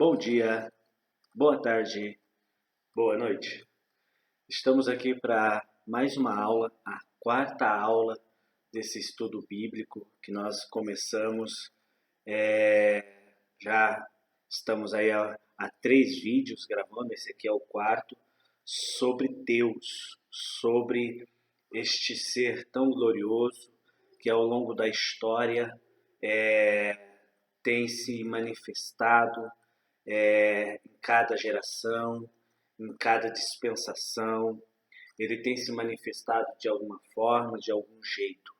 Bom dia, boa tarde, boa noite. Estamos aqui para mais uma aula, a quarta aula desse estudo bíblico que nós começamos. Já estamos aí há 3 vídeos gravando, esse aqui é o quarto, sobre Deus, sobre este ser tão glorioso que ao longo da história tem se manifestado em cada geração, em cada dispensação, ele tem se manifestado de alguma forma, de algum jeito.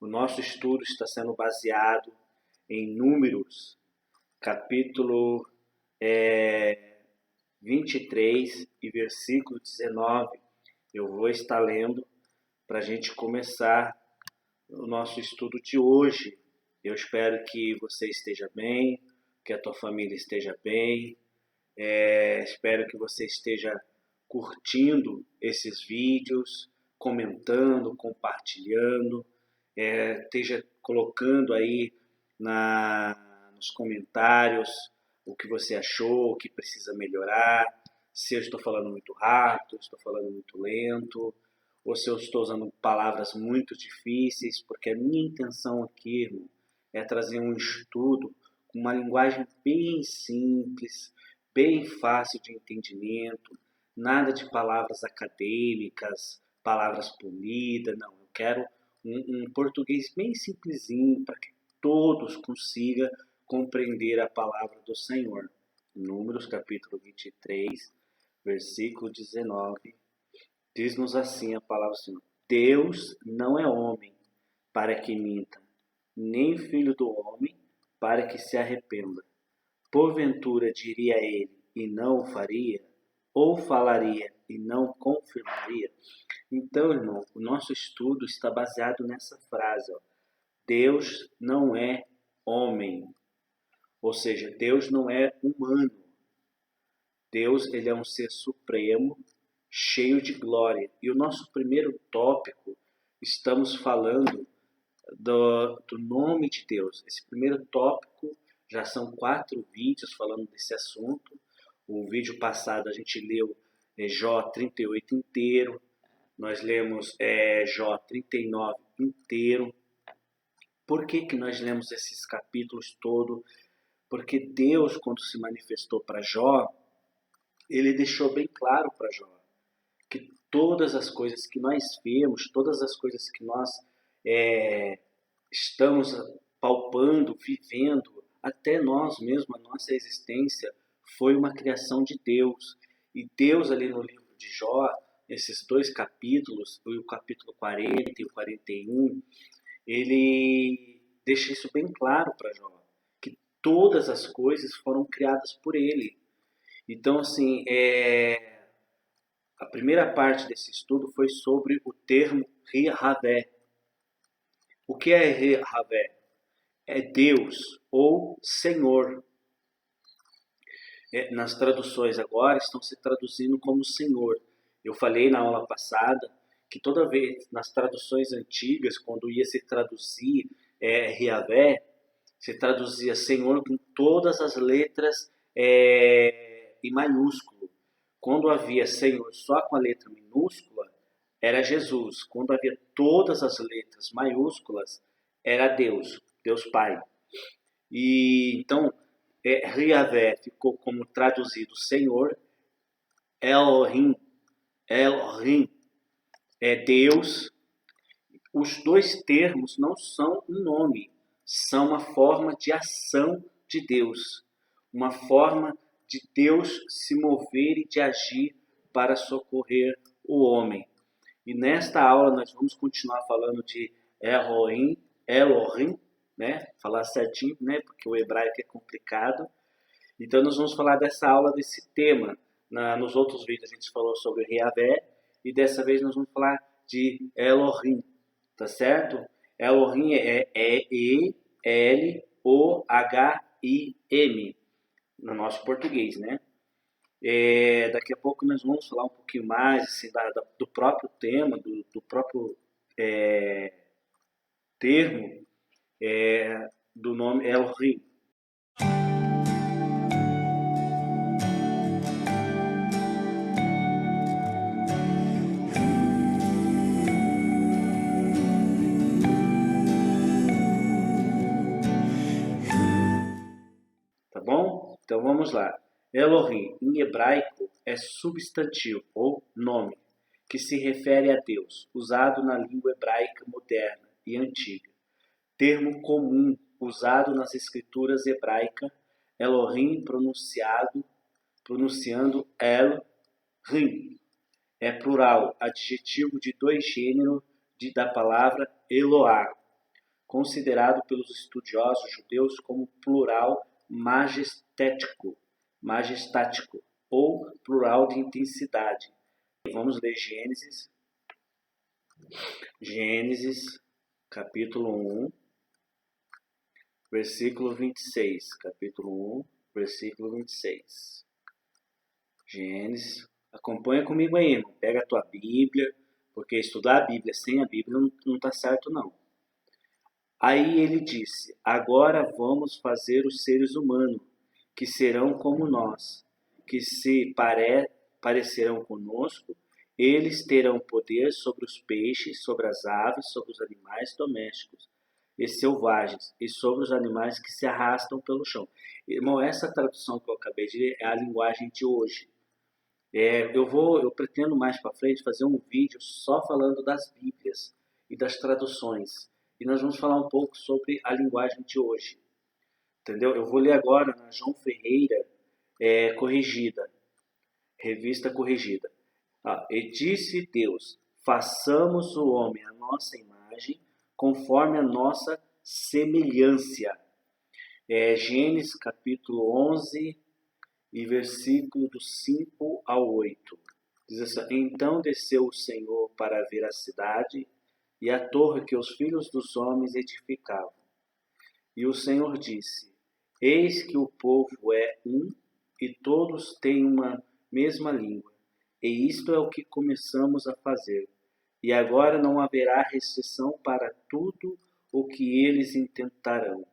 O nosso estudo está sendo baseado em Números, capítulo 23 e versículo 19. Eu vou estar lendo para a gente começar o nosso estudo de hoje. Eu espero que você esteja bem, que a tua família esteja bem. Espero que você esteja curtindo esses vídeos, comentando, compartilhando, esteja colocando aí nos comentários o que você achou, o que precisa melhorar, se eu estou falando muito rápido, estou falando muito lento, ou se eu estou usando palavras muito difíceis, porque a minha intenção aqui, irmão, é trazer um estudo com uma linguagem bem simples, bem fácil de entendimento, nada de palavras acadêmicas, palavras polidas, não. Eu quero um português bem simplesinho para que todos consigam compreender a palavra do Senhor. Números capítulo 23, versículo 19, diz-nos assim a palavra do Senhor: Deus não é homem para que minta, nem filho do homem para que se arrependa. Porventura diria ele e não o faria? Ou falaria e não confirmaria? Então, irmão, o nosso estudo está baseado nessa frase, ó. Deus não é homem, ou seja, Deus não é humano. Deus, ele é um ser supremo, cheio de glória. E o nosso primeiro tópico, estamos falando do nome de Deus. Esse primeiro tópico, já são 4 vídeos falando desse assunto. O vídeo passado a gente leu Jó 38 inteiro, nós lemos Jó 39 inteiro. Por que nós lemos esses capítulos todos? Porque Deus, quando se manifestou para Jó, ele deixou bem claro para Jó que todas as coisas que nós vemos, todas as coisas que nós estamos palpando, vivendo, até nós mesmos, a nossa existência, foi uma criação de Deus. E Deus ali no livro de Jó, esses 2 capítulos, o capítulo 40 e o 41, ele deixa isso bem claro para Jó, que todas as coisas foram criadas por ele. Então, assim, a primeira parte desse estudo foi sobre o termo Yahvé. O que é Yahvé? É Deus ou Senhor. Nas traduções agora estão se traduzindo como Senhor. Eu falei na aula passada que toda vez nas traduções antigas, quando ia se traduzir Yahvé, se traduzia Senhor com todas as letras em maiúsculo. Quando havia Senhor só com a letra minúscula, era Jesus. Quando havia todas as letras maiúsculas, era Deus, Deus Pai. E então, Yahvé ficou como traduzido Senhor, Elohim é Deus. Os 2 termos não são um nome, são uma forma de ação de Deus, uma forma de Deus se mover e de agir para socorrer o homem. E nesta aula nós vamos continuar falando de Elohim, né? Falar certinho, né? Porque o hebraico é complicado. Então nós vamos falar dessa aula, desse tema. Nos outros vídeos a gente falou sobre Yahvé e dessa vez nós vamos falar de Elohim, tá certo? Elohim é E-L-O-H-I-M no nosso português, né? Daqui a pouco nós vamos falar um pouquinho mais assim, do próprio tema, do próprio termo do nome Elohim. Então vamos lá. Elohim, em hebraico, é substantivo ou nome, que se refere a Deus, usado na língua hebraica moderna e antiga. Termo comum usado nas escrituras hebraicas, Elohim pronunciando El-Rim. É plural, adjetivo de dois gêneros da palavra Eloá, considerado pelos estudiosos judeus como plural majestático ou plural de intensidade. Vamos ler Gênesis capítulo 1, versículo 26. Capítulo 1, versículo 26. Gênesis. Acompanha comigo aí, irmão. Pega a tua Bíblia, porque estudar a Bíblia sem a Bíblia não está certo, não. Aí ele disse: agora vamos fazer os seres humanos, que serão como nós, que se parecerão conosco. Eles terão poder sobre os peixes, sobre as aves, sobre os animais domésticos e selvagens, e sobre os animais que se arrastam pelo chão. Irmão, essa tradução que eu acabei de ler é a linguagem de hoje. Eu pretendo mais para frente fazer um vídeo só falando das Bíblias e das traduções. E nós vamos falar um pouco sobre a linguagem de hoje. Entendeu? Eu vou ler agora na João Ferreira, corrigida, revista corrigida. E disse Deus: façamos o homem à nossa imagem, conforme a nossa semelhança. Gênesis capítulo 11 e versículo do 5 ao 8. Diz assim: então desceu o Senhor para ver a cidade e a torre que os filhos dos homens edificavam. E o Senhor disse: eis que o povo é um, e todos têm uma mesma língua. E isto é o que começamos a fazer. E agora não haverá restrição para tudo o que eles intentarem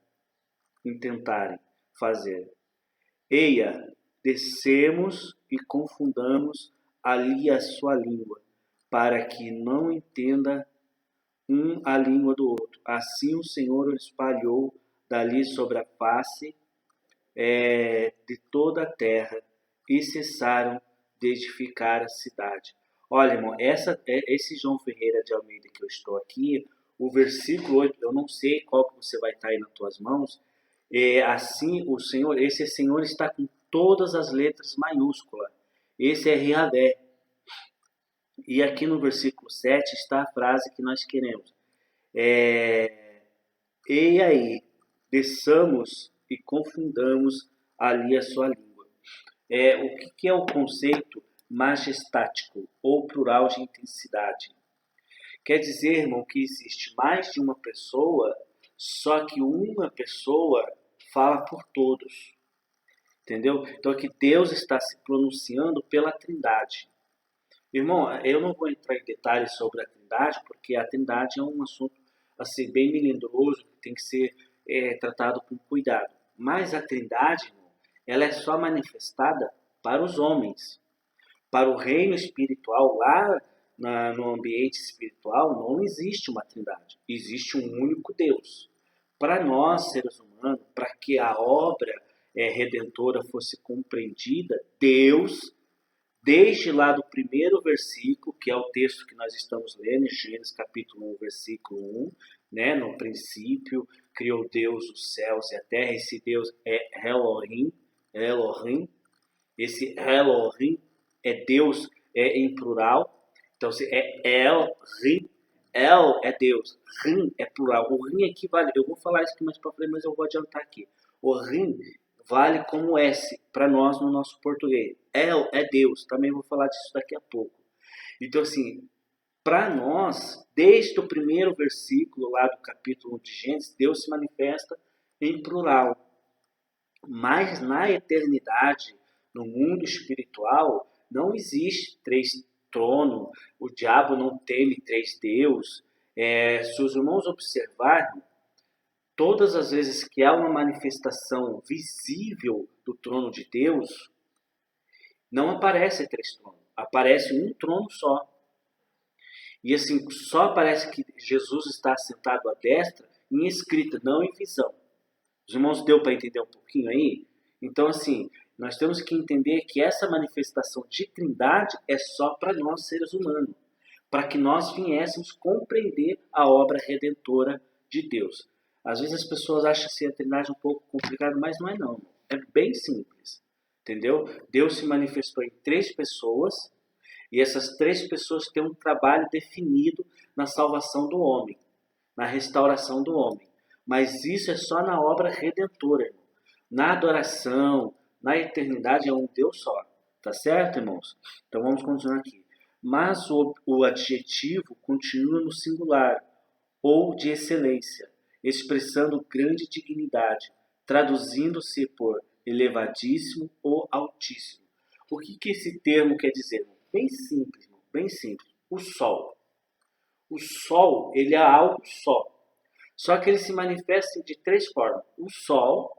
fazer. Eia, descemos e confundamos ali a sua língua, para que não entenda um a língua do outro. Assim o Senhor o espalhou dali sobre a face de toda a terra, e cessaram de edificar a cidade. Olha, irmão, esse João Ferreira de Almeida que eu estou aqui, o versículo 8, eu não sei qual que você vai estar aí nas tuas mãos. Assim o Senhor, esse Senhor está com todas as letras maiúsculas. Esse é Yahvé. E aqui no versículo 7 está a frase que nós queremos. E aí, desçamos e confundamos ali a sua língua. O que é o conceito majestático ou plural de intensidade? Quer dizer, irmão, que existe mais de uma pessoa, só que uma pessoa fala por todos. Entendeu? Então aqui Deus está se pronunciando pela Trindade. Irmão, eu não vou entrar em detalhes sobre a Trindade, porque a Trindade é um assunto assim, bem melindroso, que tem que ser tratado com cuidado. Mas a Trindade, irmão, ela é só manifestada para os homens. Para o reino espiritual, lá no ambiente espiritual, não existe uma Trindade. Existe um único Deus. Para nós, seres humanos, para que a obra redentora fosse compreendida, Deus, desde lá do primeiro versículo, que é o texto que nós estamos lendo, em Gênesis capítulo 1, versículo 1, né? No princípio criou Deus os céus e a terra. Esse Deus é Elohim. Esse Elohim é Deus em plural. Então, é El-Rim. El é Deus, Rim é plural. O Rim equivale, eu vou falar isso aqui mais para frente, mas eu vou adiantar aqui. O Rim vale como S para nós no nosso português. El é Deus, também vou falar disso daqui a pouco. Então, assim, para nós, desde o primeiro versículo lá do capítulo 1 de Gênesis, Deus se manifesta em plural. Mas na eternidade, no mundo espiritual, não existe três tronos, o diabo não teme três deuses. Se os irmãos observarem, todas as vezes que há uma manifestação visível do trono de Deus, não aparece três tronos, aparece um trono só. E assim, só aparece que Jesus está sentado à destra em escrita, não em visão. Os irmãos deu para entender um pouquinho aí? Então, assim, nós temos que entender que essa manifestação de trindade é só para nós, seres humanos, para que nós viéssemos compreender a obra redentora de Deus. Às vezes as pessoas acham assim, a trindade um pouco complicada, mas não é não. É bem simples, entendeu? Deus se manifestou em 3 pessoas, e essas 3 pessoas têm um trabalho definido na salvação do homem, na restauração do homem. Mas isso é só na obra redentora, irmão. Na adoração, na eternidade é um Deus só. Tá certo, irmãos? Então vamos continuar aqui. Mas o adjetivo continua no singular, ou de excelência, expressando grande dignidade, traduzindo-se por elevadíssimo ou altíssimo. O que esse termo quer dizer, irmão? Bem simples, irmão. Bem simples. O sol. O sol, ele é algo só. Só que ele se manifesta de 3 formas. O sol,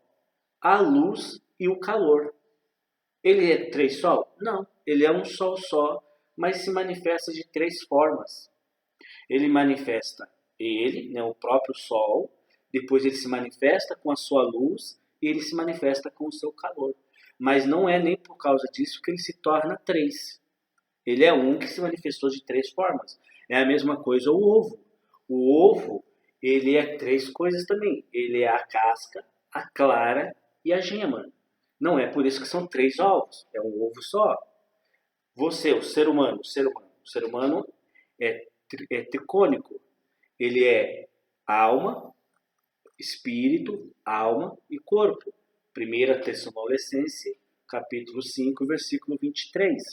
a luz e o calor. Ele é 3 sol? Não. Ele é um sol só, mas se manifesta de 3 formas. Ele manifesta ele, né, o próprio sol. Depois ele se manifesta com a sua luz e ele se manifesta com o seu calor. Mas não é nem por causa disso que ele se torna 3. Ele é um que se manifestou de 3 formas. É a mesma coisa o ovo. O ovo, ele é 3 coisas também. Ele é a casca, a clara e a gema. Não é por isso que são 3 ovos. É um ovo só. Você, o ser humano é tricônico. Ele é alma, espírito, alma e corpo. 1 Tessalonicenses, capítulo 5, versículo 23.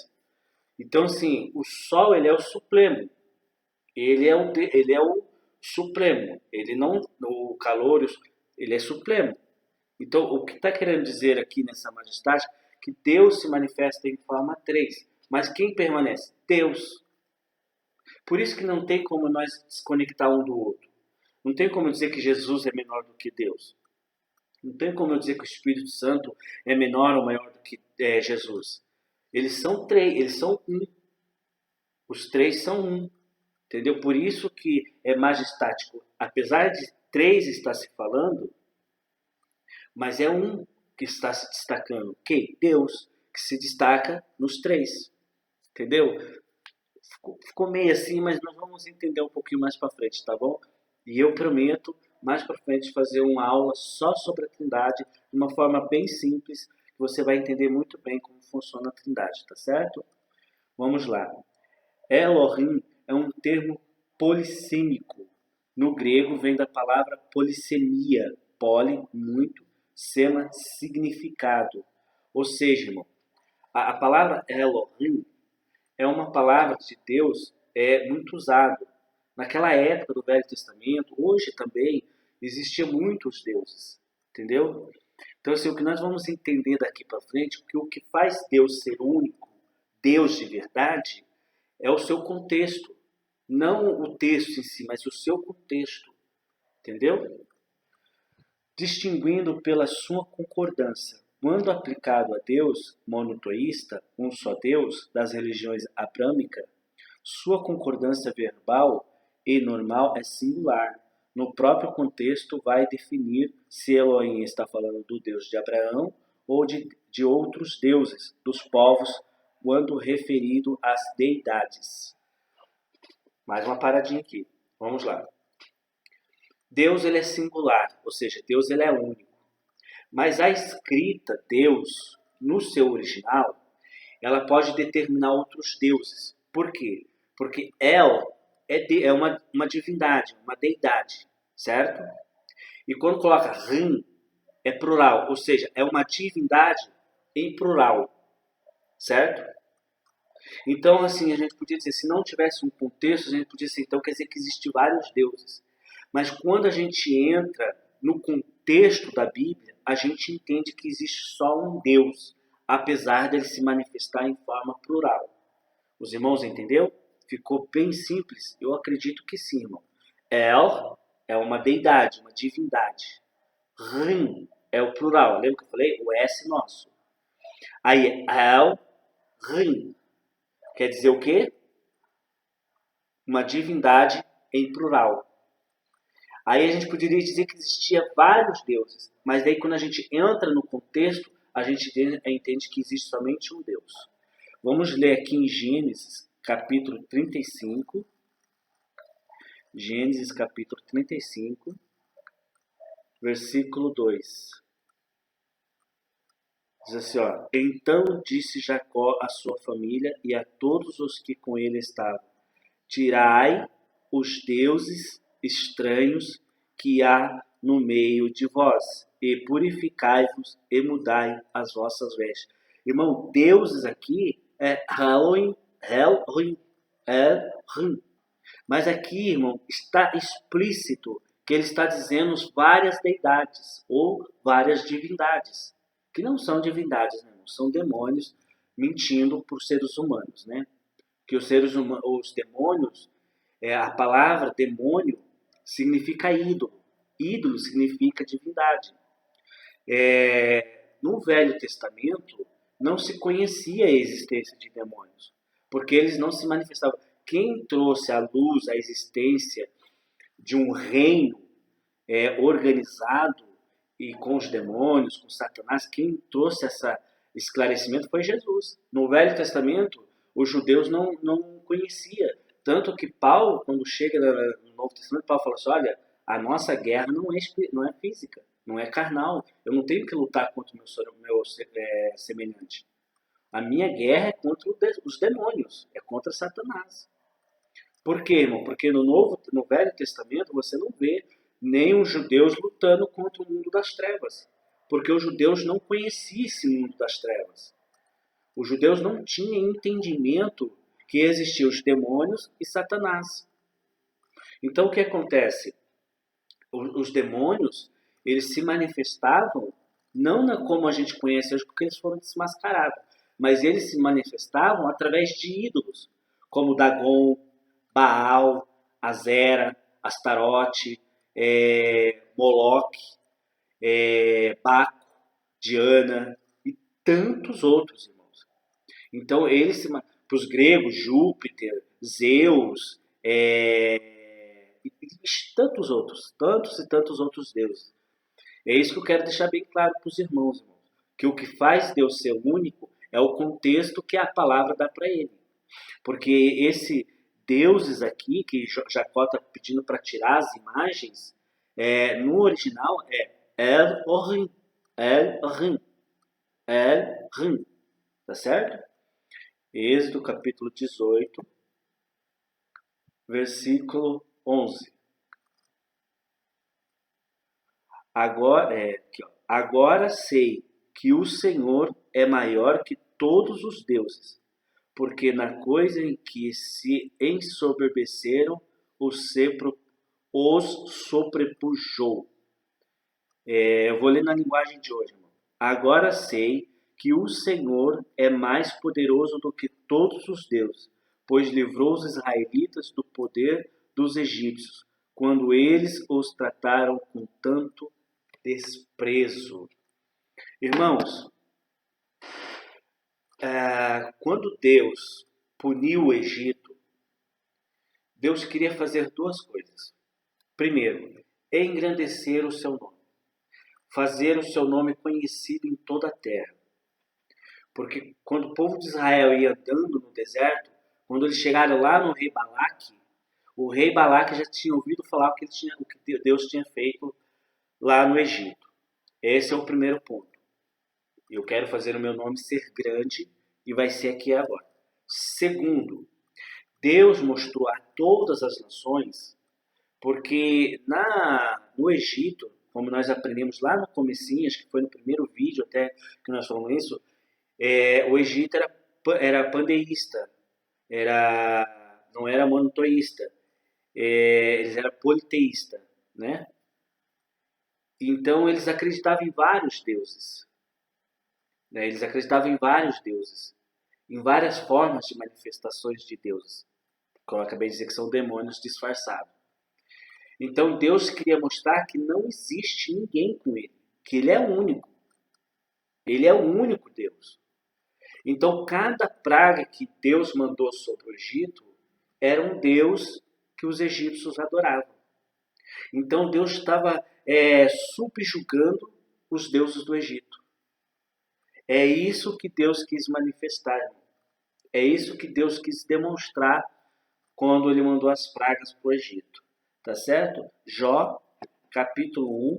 Então, assim, o Sol, ele é o supremo. Ele é o supremo. Ele não, o calor, ele é supremo. Então, o que está querendo dizer aqui nessa majestade? Que Deus se manifesta em forma 3. Mas quem permanece? Deus. Por isso que não tem como nós desconectar um do outro. Não tem como dizer que Jesus é menor do que Deus. Não tem como eu dizer que o Espírito Santo é menor ou maior do que Jesus. Eles são 3, eles são um. Os 3 são um. Entendeu? Por isso que é majestático. Apesar de 3 estar se falando, mas é um que está se destacando. Quem? Deus, que se destaca nos 3. Entendeu? Ficou meio assim, mas nós vamos entender um pouquinho mais para frente, tá bom? E eu prometo, mais para frente, fazer uma aula só sobre a Trindade, de uma forma bem simples, que você vai entender muito bem como funciona a Trindade, tá certo? Vamos lá. Elohim é um termo polissêmico. No grego vem da palavra polissemia. Poli, muito, sema, significado. Ou seja, irmão, a palavra Elohim é uma palavra de Deus muito usada. Naquela época do Velho Testamento, hoje também, existiam muitos deuses. Entendeu? Então, assim, o que nós vamos entender daqui para frente, que o que faz Deus ser único, Deus de verdade, é o seu contexto. Não o texto em si, mas o seu contexto. Entendeu? Distinguindo pela sua concordância. Quando aplicado a Deus monoteísta, um só Deus, das religiões abrâmicas, sua concordância verbal e normal é singular. No próprio contexto vai definir se Elohim está falando do Deus de Abraão ou de outros deuses, dos povos, quando referido às deidades. Mais uma paradinha aqui. Vamos lá. Deus, ele é singular, ou seja, Deus, ele é único. Mas a escrita Deus, no seu original, ela pode determinar outros deuses. Por quê? Porque El é uma divindade, uma deidade, certo? E quando coloca Rim, é plural, ou seja, é uma divindade em plural, certo? Então, assim, a gente podia dizer, se não tivesse um contexto, a gente podia dizer, então quer dizer que existem vários deuses. Mas quando a gente entra no contexto da Bíblia, a gente entende que existe só um Deus, apesar dele se manifestar em forma plural. Os irmãos entenderam? Ficou bem simples? Eu acredito que sim, irmão. El é uma deidade, uma divindade. Rim é o plural. Lembra que eu falei? O S nosso. Aí, El, Rim. Quer dizer o quê? Uma divindade em plural. Aí a gente poderia dizer que existia vários deuses. Mas daí quando a gente entra no contexto, a gente entende que existe somente um Deus. Vamos ler aqui em Gênesis, capítulo 35. Gênesis, capítulo 35, versículo 2. Diz assim, ó: Então disse Jacó à sua família e a todos os que com ele estavam: Tirai os deuses estranhos que há no meio de vós, e purificai-vos e mudai as vossas vestes. Irmão, deuses aqui é Elohim, Elohim, Elohim. Mas aqui, irmão, está explícito que ele está dizendo várias deidades ou várias divindades, que não são divindades, né, irmão? São demônios mentindo para os seres humanos, né? Que os seres humanos, os demônios, a palavra demônio significa ídolo. Ídolo significa divindade. No Velho Testamento não se conhecia a existência de demônios, porque eles não se manifestavam. Quem trouxe à luz a existência de um reino organizado e com os demônios, com Satanás, quem trouxe esse esclarecimento foi Jesus. No Velho Testamento, os judeus não conheciam. Tanto que Paulo, quando chega no Novo Testamento, Paulo fala assim: olha, a nossa guerra não é física, não é carnal. Eu não tenho que lutar contra o meu semelhante. A minha guerra é contra os demônios, é contra Satanás. Por quê, irmão? Porque no Velho Testamento você não vê nem os judeus lutando contra o mundo das trevas. Porque os judeus não conheciam esse mundo das trevas. Os judeus não tinham entendimento que existiam os demônios e Satanás. Então o que acontece? Os demônios, eles se manifestavam não como a gente conhece hoje, porque eles foram desmascarados, mas eles se manifestavam através de ídolos, como Dagon, Baal, Azera, Astarote, Moloque, Baco, Diana e tantos outros, irmãos. Então, para os gregos, Júpiter, Zeus, e tantos e tantos outros deuses. É isso que eu quero deixar bem claro para os irmãos, que o que faz Deus ser único é o contexto que a palavra dá para ele. Porque esse deuses aqui, que Jacó está pedindo para tirar as imagens, no original é El-Orim, El-Orim, El-Rim, tá certo? Êxodo capítulo 18, versículo 11. Agora sei que o Senhor é maior que todos os deuses, porque na coisa em que se ensoberbeceram, os sobrepujou. Eu vou ler na linguagem de hoje, irmão. Agora sei que o Senhor é mais poderoso do que todos os deuses, pois livrou os israelitas do poder dos egípcios, quando eles os trataram com tanto desprezo. Irmãos, quando Deus puniu o Egito, Deus queria fazer duas coisas. Primeiro, engrandecer o seu nome. Fazer o seu nome conhecido em toda a terra. Porque quando o povo de Israel ia andando no deserto, quando eles chegaram lá no rei Balaque, o rei Balaque já tinha ouvido falar o que Deus tinha feito lá no Egito. Esse é o primeiro ponto. Eu quero fazer o meu nome ser grande e vai ser aqui agora. Segundo, Deus mostrou a todas as nações, porque no Egito, como nós aprendemos lá no comecinho, acho que foi no primeiro vídeo até que nós falamos isso, o Egito era pandeísta, não era monoteísta, eles eram politeísta, né? Então eles acreditavam em vários deuses, né? Eles acreditavam em vários deuses, em várias formas de manifestações de deuses, que eu acabei de dizer que são demônios disfarçados. Então Deus queria mostrar que não existe ninguém com ele, que ele é único. Ele é o único Deus. Então cada praga que Deus mandou sobre o Egito era um Deus que os egípcios adoravam. Então Deus estava subjugando os deuses do Egito. É isso que Deus quis manifestar, irmão. É isso que Deus quis demonstrar quando ele mandou as pragas para o Egito. Tá certo? Jó, capítulo 1,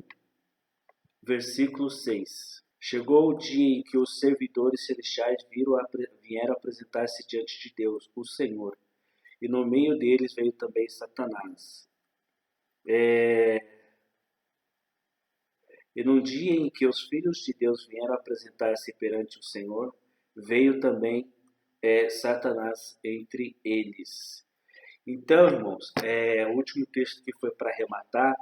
versículo 6. Chegou o dia em que os servidores celestiais vieram apresentar-se diante de Deus, o Senhor. E no meio deles veio também Satanás. E num dia em que os filhos de Deus vieram apresentar-se perante o Senhor, veio também Satanás entre eles. Então, irmãos, o último texto que foi para arrematar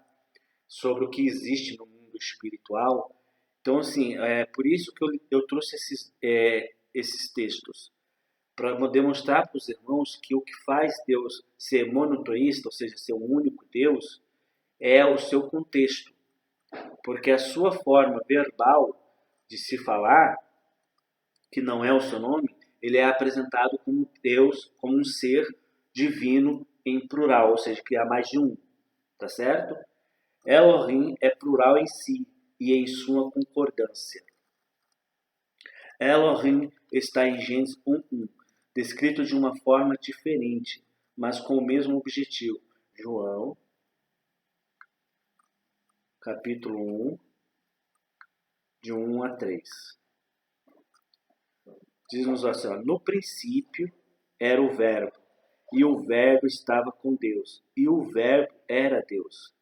sobre o que existe no mundo espiritual. Então, assim, por isso que eu trouxe esses textos, para demonstrar para os irmãos que o que faz Deus ser monoteísta, ou seja, ser um único Deus, é o seu contexto. Porque a sua forma verbal de se falar, que não é o seu nome, ele é apresentado como Deus, como um ser divino em plural, ou seja, que há mais de um, tá certo? Elohim é plural em si e em sua concordância. Elohim está em Gênesis 1:1, descrito de uma forma diferente, mas com o mesmo objetivo. João, capítulo 1, de 1 a 3. Diz-nos assim, ó, no princípio era o Verbo, e o Verbo estava com Deus, e o Verbo era Deus.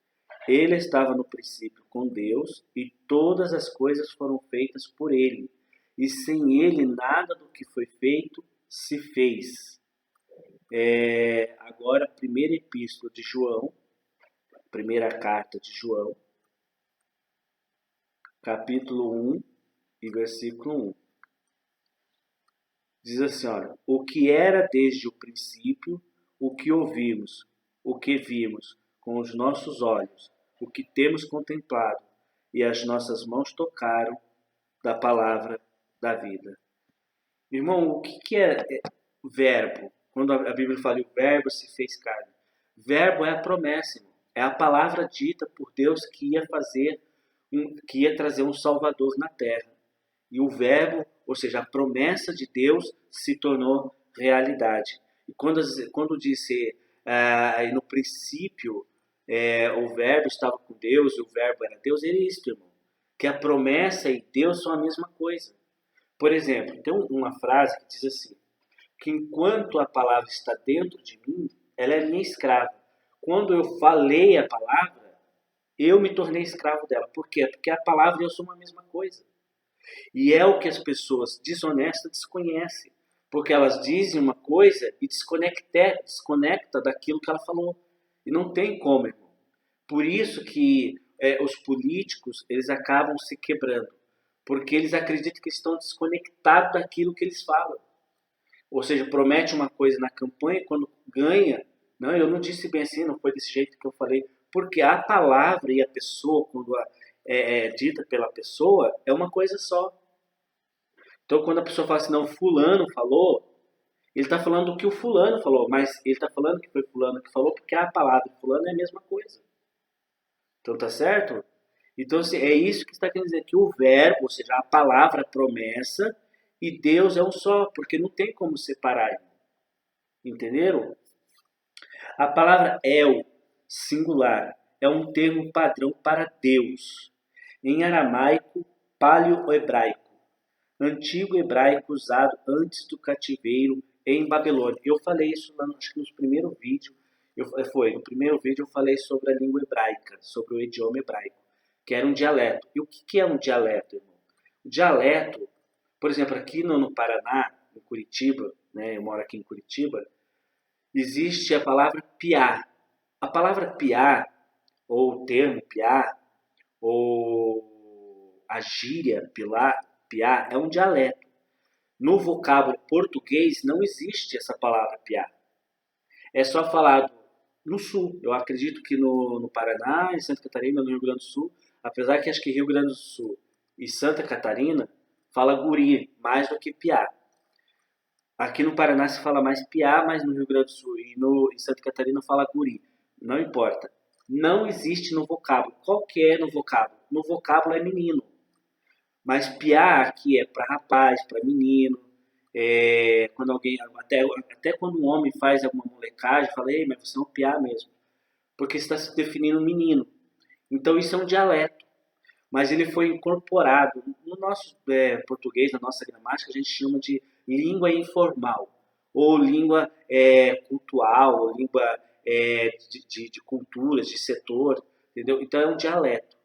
Ele estava no princípio com Deus, e todas as coisas foram feitas por ele, e sem ele nada do que foi feito se fez. Agora, a primeira epístola de João, primeira carta de João, capítulo 1 e versículo 1. Diz assim, olha, o que era desde o princípio, o que ouvimos, o que vimos com os nossos olhos, o que temos contemplado e as nossas mãos tocaram da palavra da vida. Irmão, o que é verbo? Quando a Bíblia fala o verbo se fez carne. Verbo é a promessa, irmão. É a palavra dita por Deus que ia trazer um Salvador na terra. E o verbo, ou seja, a promessa de Deus se tornou realidade. E quando disse no princípio o verbo estava com Deus e o verbo era Deus, é isso, irmão. Que a promessa e Deus são a mesma coisa. Por exemplo, tem uma frase que diz assim, que enquanto a palavra está dentro de mim, ela é minha escrava. Quando eu falei a palavra, eu me tornei escravo dela. Por quê? Porque a palavra e eu somos a mesma coisa. E é o que as pessoas desonestas desconhecem. Porque elas dizem uma coisa e desconecta daquilo que ela falou. E não tem como, irmão. Por isso que os políticos, eles acabam se quebrando. Porque eles acreditam que estão desconectados daquilo que eles falam. Ou seja, promete uma coisa na campanha, quando ganha, não, eu não disse bem assim, não foi desse jeito que eu falei. Porque a palavra e a pessoa, quando é dita pela pessoa, é uma coisa só. Então, quando a pessoa fala assim, não, fulano falou, ele está falando do que o fulano falou, mas ele está falando que foi fulano que falou, porque a palavra fulano é a mesma coisa. Então, tá certo? Então, assim, é isso que está querendo dizer, que o verbo, ou seja, a palavra, a promessa, e Deus é um só, porque não tem como separar. Entenderam? A palavra El, singular, é um termo padrão para Deus. Em aramaico, paleo-hebraico, antigo hebraico usado antes do cativeiro em Babilônia. Eu falei isso acho que no primeiro vídeo. No primeiro vídeo eu falei sobre a língua hebraica, sobre o idioma hebraico, que era um dialeto. E o que é um dialeto, irmão? O dialeto, por exemplo, aqui no Paraná, em Curitiba, né, eu moro aqui em Curitiba, existe a palavra piá. A palavra piá, ou o termo piá, ou a gíria piá, é um dialeto. No vocábulo português não existe essa palavra piá. É só falado no sul. Eu acredito que no Paraná, em Santa Catarina, no Rio Grande do Sul, apesar que acho que Rio Grande do Sul e Santa Catarina fala guri mais do que piá. Aqui no Paraná se fala mais piá, mas no Rio Grande do Sul e em Santa Catarina fala guri. Não importa. Não existe no vocábulo. Qual que é no vocábulo? No vocábulo é menino. Mas piá aqui é para rapaz, para menino. Quando alguém, até quando um homem faz alguma molecagem, fala, ei, mas você é um piá mesmo, porque você está se definindo um menino. Então isso é um dialeto, mas ele foi incorporado no nosso português, na nossa gramática, a gente chama de língua informal, ou língua cultural, ou língua de culturas, de setor, entendeu? Então é um dialeto.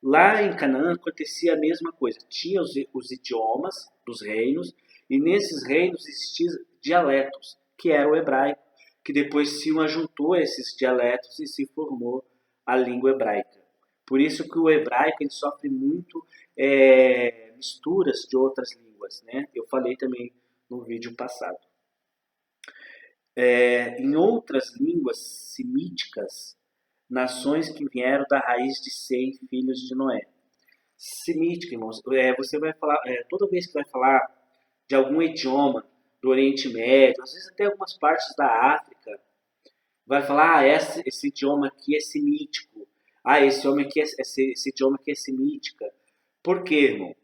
Lá em Canaã acontecia a mesma coisa. Tinha os idiomas dos reinos, e nesses reinos existiam dialetos, que era o hebraico, que depois se ajuntou a esses dialetos e se formou a língua hebraica. Por isso que o hebraico ele sofre muito misturas de outras línguas, né? Eu falei também no vídeo passado. Em outras línguas semíticas, nações que vieram da raiz de Sem, filhos de Noé. Semítica, irmãos, você vai falar, toda vez que vai falar de algum idioma do Oriente Médio, às vezes até algumas partes da África, vai falar, esse idioma aqui é semítico, esse idioma aqui é semítica. Por quê, irmão?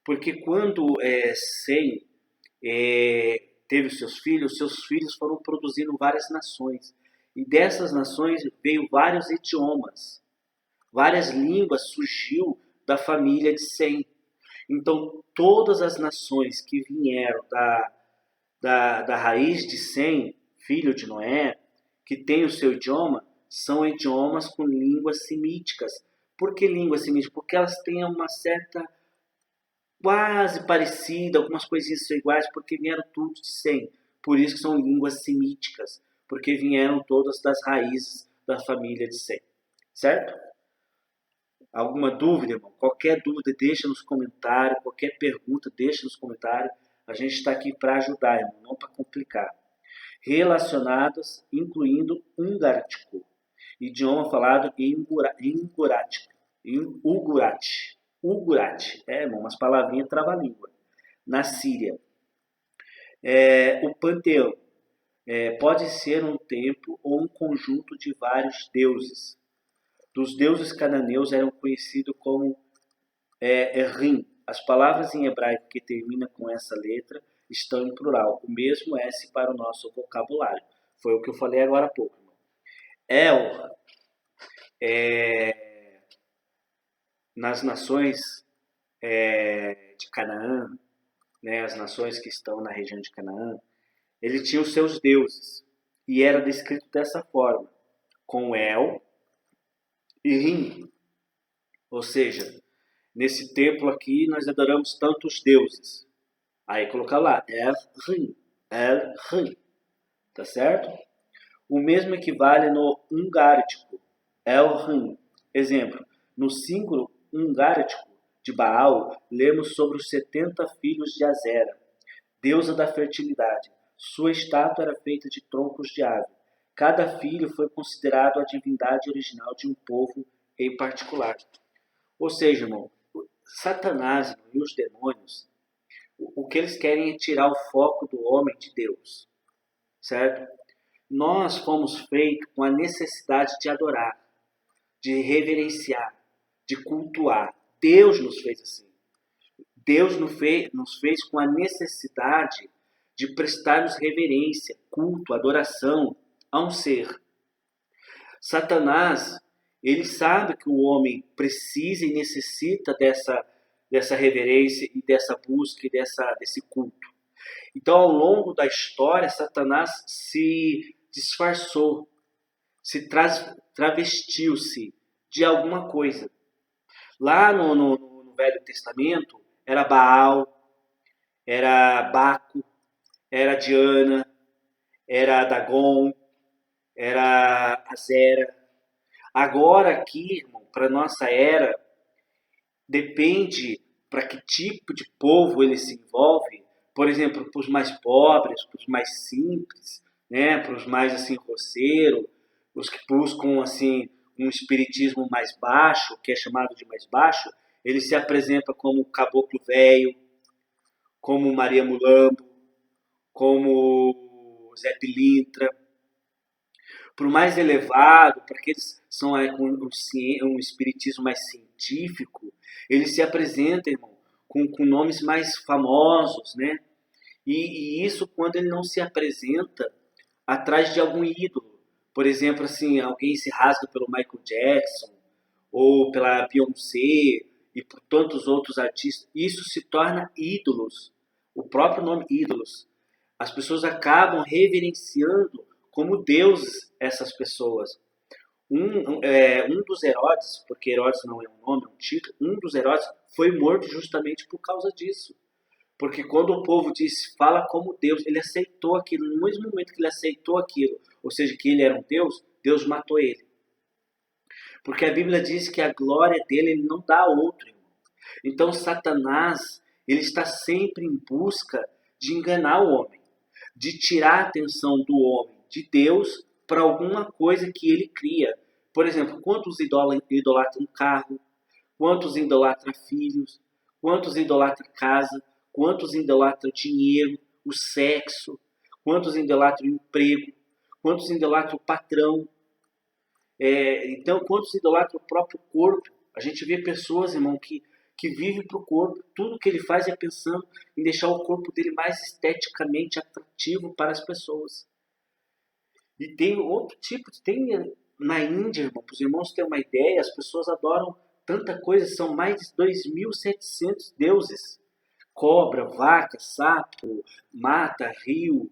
Porque quando Sem teve os seus filhos foram produzindo várias nações. E dessas nações veio vários idiomas, várias línguas surgiu da família de Sem. Então, todas as nações que vieram da raiz de Sem, filho de Noé, que tem o seu idioma, são idiomas com línguas semíticas. Por que línguas semíticas? Porque elas têm uma certa quase parecida, algumas coisinhas são iguais, porque vieram tudo de Sem. Por isso que são línguas semíticas, porque vieram todas das raízes da família de Sem. Certo? Alguma dúvida, irmão? Qualquer dúvida, deixa nos comentários. Qualquer pergunta, deixa nos comentários. A gente está aqui para ajudar, irmão, não para complicar. Relacionadas, incluindo húngartico, idioma falado em Ugurati. Irmão, umas palavrinhas trava-língua. Na Síria. O panteão. Pode ser um templo ou um conjunto de vários deuses. Dos deuses cananeus eram conhecidos como Rim. As palavras em hebraico que terminam com essa letra estão em plural, o mesmo S para o nosso vocabulário. Foi o que eu falei agora há pouco. El, nas nações de Canaã, né, as nações que estão na região de Canaã, ele tinha os seus deuses, e era descrito dessa forma, com El e Rim. Ou seja, nesse templo aqui nós adoramos tantos deuses. Aí colocar lá, El-Rim, tá certo? O mesmo equivale no hungárico, El-Rim. Exemplo, no símbolo hungárico de Baal, lemos sobre os 70 filhos de Azera, deusa da fertilidade. Sua estátua era feita de troncos de árvore. Cada filho foi considerado a divindade original de um povo em particular. Ou seja, irmão, Satanás, irmão, e os demônios, o que eles querem é tirar o foco do homem de Deus, certo? Nós fomos feitos com a necessidade de adorar, de reverenciar, de cultuar. Deus nos fez assim. Deus nos fez com a necessidade de prestarmos reverência, culto, adoração a um ser. Satanás, ele sabe que o homem precisa e necessita dessa reverência e dessa busca e desse culto. Então, ao longo da história, Satanás se disfarçou, se travestiu-se de alguma coisa. Lá no Velho Testamento, era Baal, era Baco, era Diana, era Dagon, era Azera. Agora aqui, irmão, para nossa era, depende para que tipo de povo ele se envolve. Por exemplo, para os mais pobres, para os mais simples, né, para os mais assim roceiros, os que buscam assim um espiritismo mais baixo, que é chamado de mais baixo, ele se apresenta como Caboclo Velho, como Maria Mulambo, como Zé Pilintra. Para o mais elevado, para aqueles que são com um espiritismo mais científico, ele se apresenta, irmão, com nomes mais famosos, né? E isso quando ele não se apresenta atrás de algum ídolo. Por exemplo, assim, alguém se rasga pelo Michael Jackson ou pela Beyoncé e por tantos outros artistas. Isso se torna ídolos. O próprio nome ídolos. As pessoas acabam reverenciando como deuses essas pessoas. Um dos Herodes, porque Herodes não é um nome, é um título, um dos Herodes foi morto justamente por causa disso. Porque quando o povo disse, fala como Deus, ele aceitou aquilo. No mesmo momento que ele aceitou aquilo, ou seja, que ele era um Deus, Deus matou ele. Porque a Bíblia diz que a glória dele ele não dá a outro, irmão. Então Satanás, ele está sempre em busca de enganar o homem, de tirar a atenção do homem, de Deus, para alguma coisa que ele cria. Por exemplo, quantos idolatram carro, quantos idolatram filhos, quantos idolatram casa, quantos idolatram dinheiro, o sexo, quantos idolatram emprego, quantos idolatram o patrão, então quantos idolatram o próprio corpo. A gente vê pessoas, irmão, que vivem para o corpo, tudo que ele faz é pensando em deixar o corpo dele mais esteticamente atrativo para as pessoas. E tem outro tipo, tem na Índia, irmão, para os irmãos terem uma ideia, as pessoas adoram tanta coisa, são mais de 2.700 deuses. Cobra, vaca, sapo, mata, rio,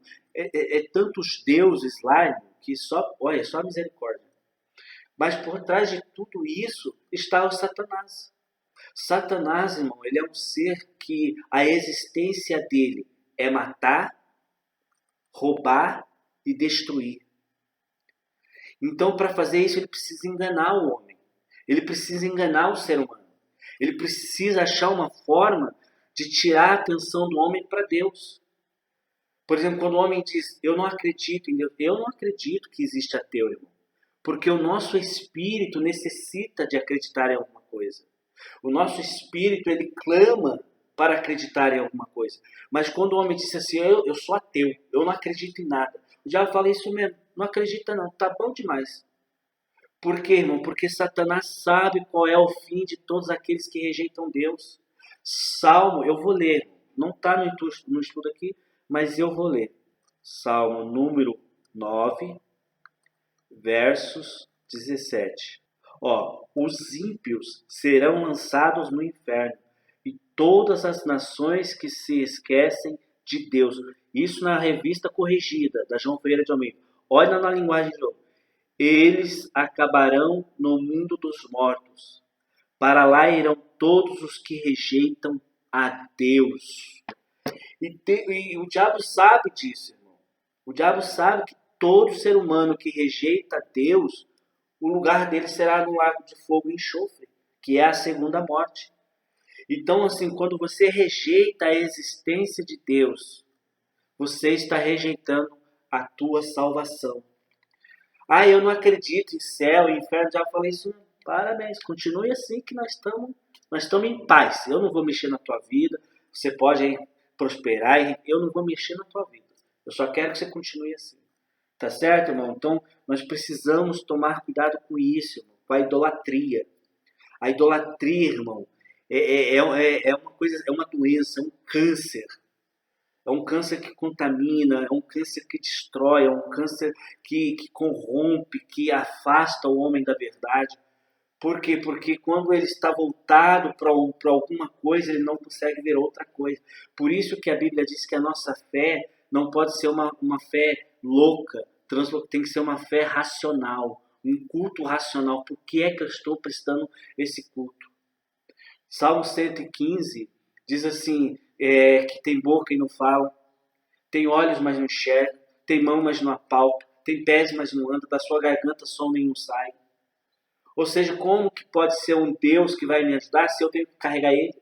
tantos deuses lá, irmão, que só, olha, só misericórdia. Mas por trás de tudo isso está o Satanás. Satanás, irmão, ele é um ser que a existência dele é matar, roubar e destruir. Então, para fazer isso, ele precisa enganar o homem. Ele precisa enganar o ser humano. Ele precisa achar uma forma de tirar a atenção do homem para Deus. Por exemplo, quando o homem diz, eu não acredito em Deus, eu não acredito que existe ateu, irmão. Porque o nosso espírito necessita de acreditar em alguma coisa. O nosso espírito, ele clama para acreditar em alguma coisa. Mas quando o homem diz assim, eu sou ateu, eu não acredito em nada. O diabo fala isso mesmo, não acredita não, tá bom demais. Por quê, irmão? Porque Satanás sabe qual é o fim de todos aqueles que rejeitam Deus. Salmo, eu vou ler, não está no estudo aqui, mas eu vou ler. Salmo número 9, versos 17. Os ímpios serão lançados no inferno, e todas as nações que se esquecem de Deus. Isso na revista corrigida, da João Ferreira de Almeida. Olha na linguagem de novo. Eles acabarão no mundo dos mortos. Para lá irão todos os que rejeitam a Deus. E o diabo sabe disso, irmão. O diabo sabe que todo ser humano que rejeita a Deus, o lugar dele será no lago de fogo e enxofre, que é a segunda morte. Então, assim, quando você rejeita a existência de Deus, você está rejeitando a tua salvação. Eu não acredito em céu e inferno. Já falei isso. Parabéns, continue assim que nós estamos em paz. Eu não vou mexer na tua vida. Você pode aí prosperar e eu não vou mexer na tua vida. Eu só quero que você continue assim. Tá certo, irmão? Então, nós precisamos tomar cuidado com isso, irmão, com a idolatria. A idolatria, irmão, é uma coisa, é uma doença, é um câncer. É um câncer que contamina, é um câncer que destrói, é um câncer que corrompe, que afasta o homem da verdade. Por quê? Porque quando ele está voltado para alguma coisa, ele não consegue ver outra coisa. Por isso que a Bíblia diz que a nossa fé não pode ser uma fé louca, tem que ser uma fé racional, um culto racional. Por que é que eu estou prestando esse culto? Salmo 115 diz assim, que tem boca e não fala, tem olhos, mas não enxerga, tem mão, mas não apalpa, tem pés, mas não anda, da sua garganta som nenhum sai. Ou seja, como que pode ser um Deus que vai me ajudar se eu tenho que carregar ele?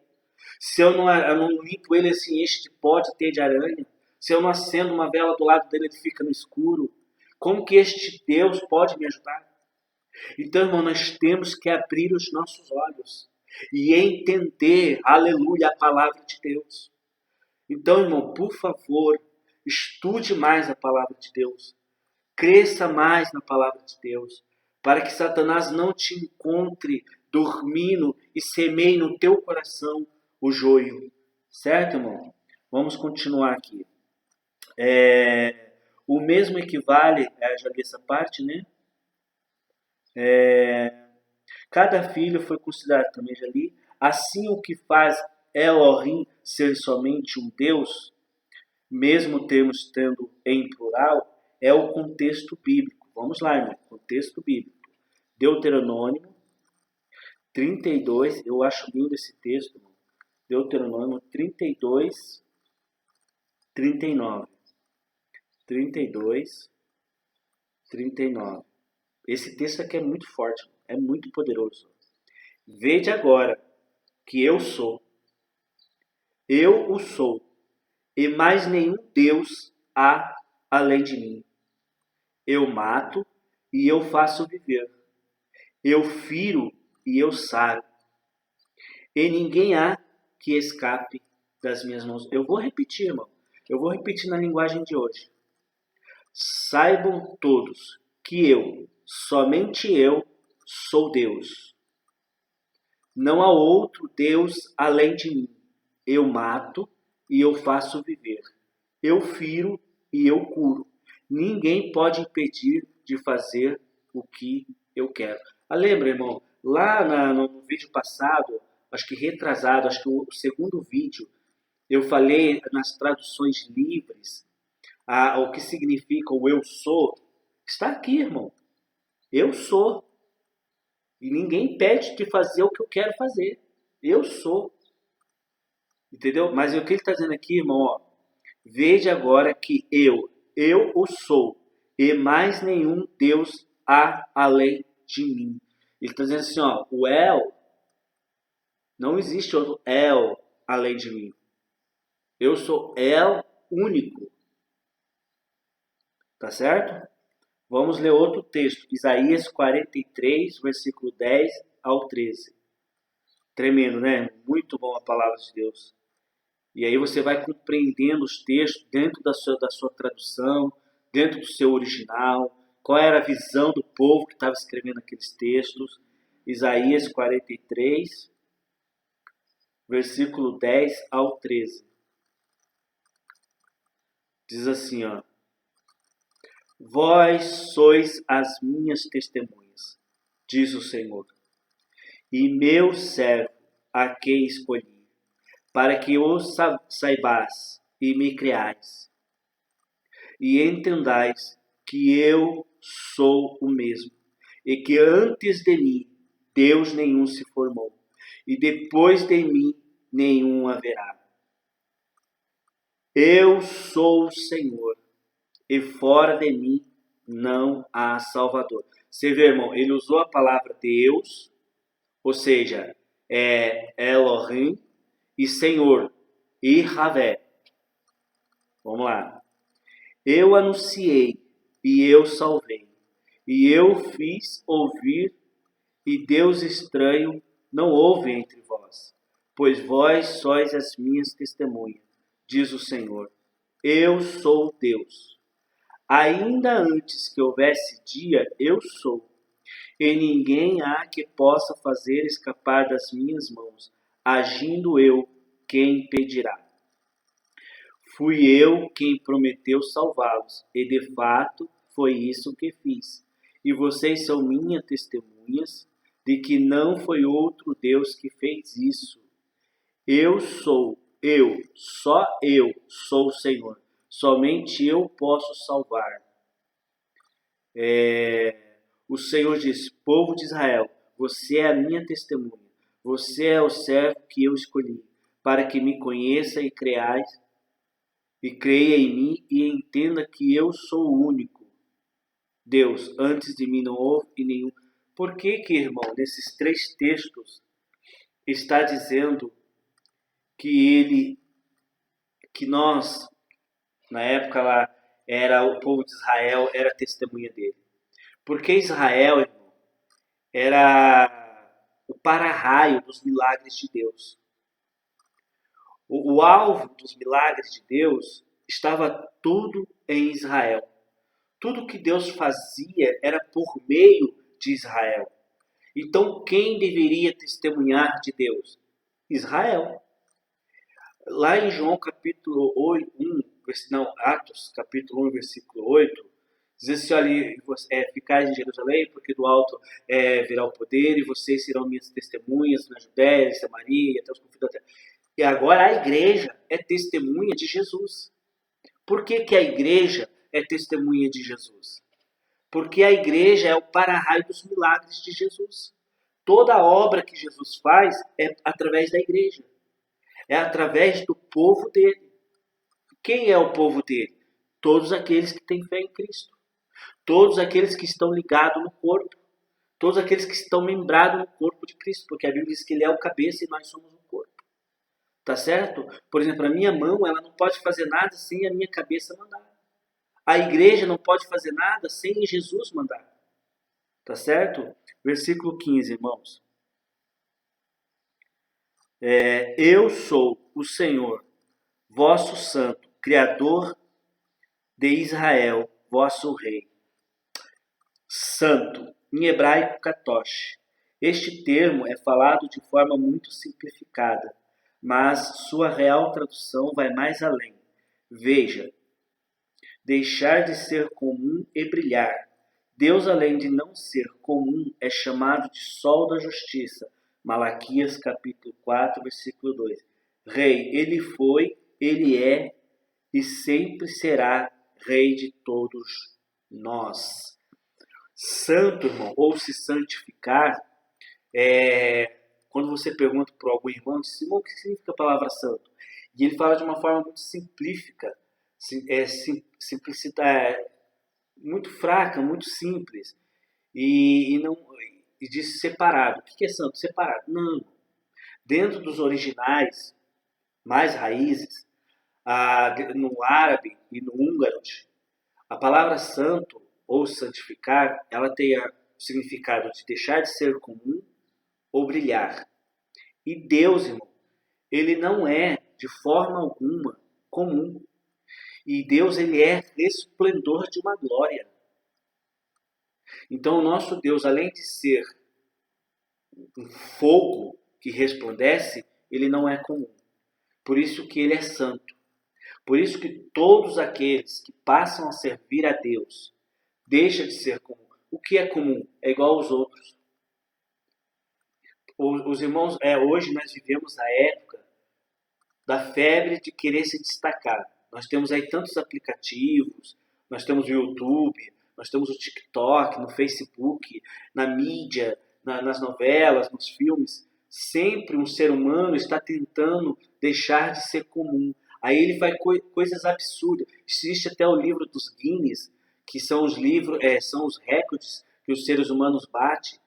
Se eu não limpo ele, ele se enche de pó, de teia de aranha? Se eu não acendo uma vela do lado dele, ele fica no escuro? Como que este Deus pode me ajudar? Então, irmão, nós temos que abrir os nossos olhos e entender, aleluia, a palavra de Deus. Então, irmão, por favor, estude mais a palavra de Deus. Cresça mais na palavra de Deus, para que Satanás não te encontre dormindo e semeie no teu coração o joio. Certo, irmão? Vamos continuar aqui. O mesmo equivale, já li essa parte, né? Cada filho foi considerado, também já li. Assim, o que faz Elohim ser somente um Deus, mesmo termos tendo em plural, é o contexto bíblico. Vamos lá, irmão. Contexto bíblico. Deuteronômio 32, eu acho lindo esse texto, irmão. Deuteronômio 32, 39. 32, 39. Esse texto aqui é muito forte, é muito poderoso. Vede agora que eu sou, eu o sou, e mais nenhum Deus há além de mim. Eu mato e eu faço viver. Eu firo e eu saro. E ninguém há que escape das minhas mãos. Eu vou repetir, irmão. Eu vou repetir na linguagem de hoje. Saibam todos que eu, somente eu, sou Deus. Não há outro Deus além de mim. Eu mato e eu faço viver. Eu firo e eu curo. Ninguém pode impedir de fazer o que eu quero. Lembra, irmão, lá no vídeo passado, acho que retrasado, acho que o segundo vídeo, eu falei nas traduções livres, o que significa o eu sou. Está aqui, irmão. Eu sou. E ninguém pede de fazer o que eu quero fazer. Eu sou. Entendeu? Mas o que ele está dizendo aqui, irmão, ó, veja agora que eu o sou, e mais nenhum Deus há além de mim. Ele está dizendo assim, ó, o El, não existe outro El além de mim. Eu sou El único. Tá certo? Vamos ler outro texto, Isaías 43, versículo 10 ao 13. Tremendo, né? Muito bom a palavra de Deus. E aí você vai compreendendo os textos dentro da sua tradução, dentro do seu original, qual era a visão do povo que estava escrevendo aqueles textos. Isaías 43, versículo 10 ao 13. Diz assim, ó. Vós sois as minhas testemunhas, diz o Senhor, e meu servo a quem escolhi, para que o saibais e me creais, e entendais que eu sou o mesmo, e que antes de mim Deus nenhum se formou, e depois de mim nenhum haverá. Eu sou o Senhor, e fora de mim não há Salvador. Você vê, irmão, ele usou a palavra Deus, ou seja, Elohim, e Senhor, Yahvé. Vamos lá. Eu anunciei e eu salvei, e eu fiz ouvir, e Deus estranho não houve entre vós, pois vós sois as minhas testemunhas, diz o Senhor. Eu sou Deus. Ainda antes que houvesse dia, eu sou, e ninguém há que possa fazer escapar das minhas mãos. Agindo eu, quem impedirá? Fui eu quem prometeu salvá-los, e de fato foi isso que fiz. E vocês são minhas testemunhas de que não foi outro Deus que fez isso. Só eu sou o Senhor. Somente eu posso salvar. O Senhor diz, povo de Israel, você é a minha testemunha. Você é o servo que eu escolhi, para que me conheça e creia em mim e entenda que eu sou o único Deus. Antes de mim não houve e nenhum. Por que, irmão, nesses três textos está dizendo que nós, na época lá, era o povo de Israel, era testemunha dele? Porque Israel, irmão, era o para-raio dos milagres de Deus. O alvo dos milagres de Deus estava tudo em Israel. Tudo que Deus fazia era por meio de Israel. Então, quem deveria testemunhar de Deus? Israel. Lá em João capítulo 8, 1, não, Atos capítulo 1, versículo 8, diz assim, olha, ficais em Jerusalém, porque do alto virá o poder, e vocês serão minhas testemunhas na Judéia, em Samaria, e até os confins da terra. E agora a igreja é testemunha de Jesus. Por que, que a igreja é testemunha de Jesus? Porque a igreja é o para-raio dos milagres de Jesus. Toda a obra que Jesus faz é através da igreja. É através do povo dele. Quem é o povo dele? Todos aqueles que têm fé em Cristo. Todos aqueles que estão ligados no corpo. Todos aqueles que estão membrados no corpo de Cristo. Porque a Bíblia diz que ele é o cabeça e nós somos o corpo. Tá certo? Por exemplo, a minha mão, ela não pode fazer nada sem a minha cabeça mandar. A igreja não pode fazer nada sem Jesus mandar. Tá certo? Versículo 15, irmãos. Eu sou o Senhor, vosso santo, Criador de Israel, vosso rei. Santo, em hebraico katosh. Este termo é falado de forma muito simplificada, mas sua real tradução vai mais além. Veja, deixar de ser comum e brilhar. Deus, além de não ser comum, é chamado de sol da justiça. Malaquias capítulo 4, versículo 2. Rei, ele foi, ele é e sempre será Rei de todos nós. Santo, irmão, ou se santificar, quando você pergunta para algum irmão, diz, irmão, o que significa a palavra santo? E ele fala de uma forma muito simplífica, simplicidade, muito fraca, muito simples, e diz separado. O que é santo? Separado. Não. Dentro dos originais, mais raízes, no árabe e no húngaro, a palavra santo ou santificar, ela tem o significado de deixar de ser comum ou brilhar. E Deus, irmão, ele não é de forma alguma comum. E Deus, ele é resplendor de uma glória. Então o nosso Deus, além de ser um fogo que resplandece, ele não é comum. Por isso que ele é santo. Por isso que todos aqueles que passam a servir a Deus deixam de ser comum. O que é comum? É igual aos outros. Os irmãos, hoje nós vivemos a época da febre de querer se destacar. Nós temos aí tantos aplicativos, nós temos o YouTube, nós temos o TikTok, no Facebook, na mídia, nas novelas, nos filmes. Sempre um ser humano está tentando deixar de ser comum. Aí ele vai coisas absurdas. Existe até o livro dos Guinness, que são os livros, são os recordes que os seres humanos batem.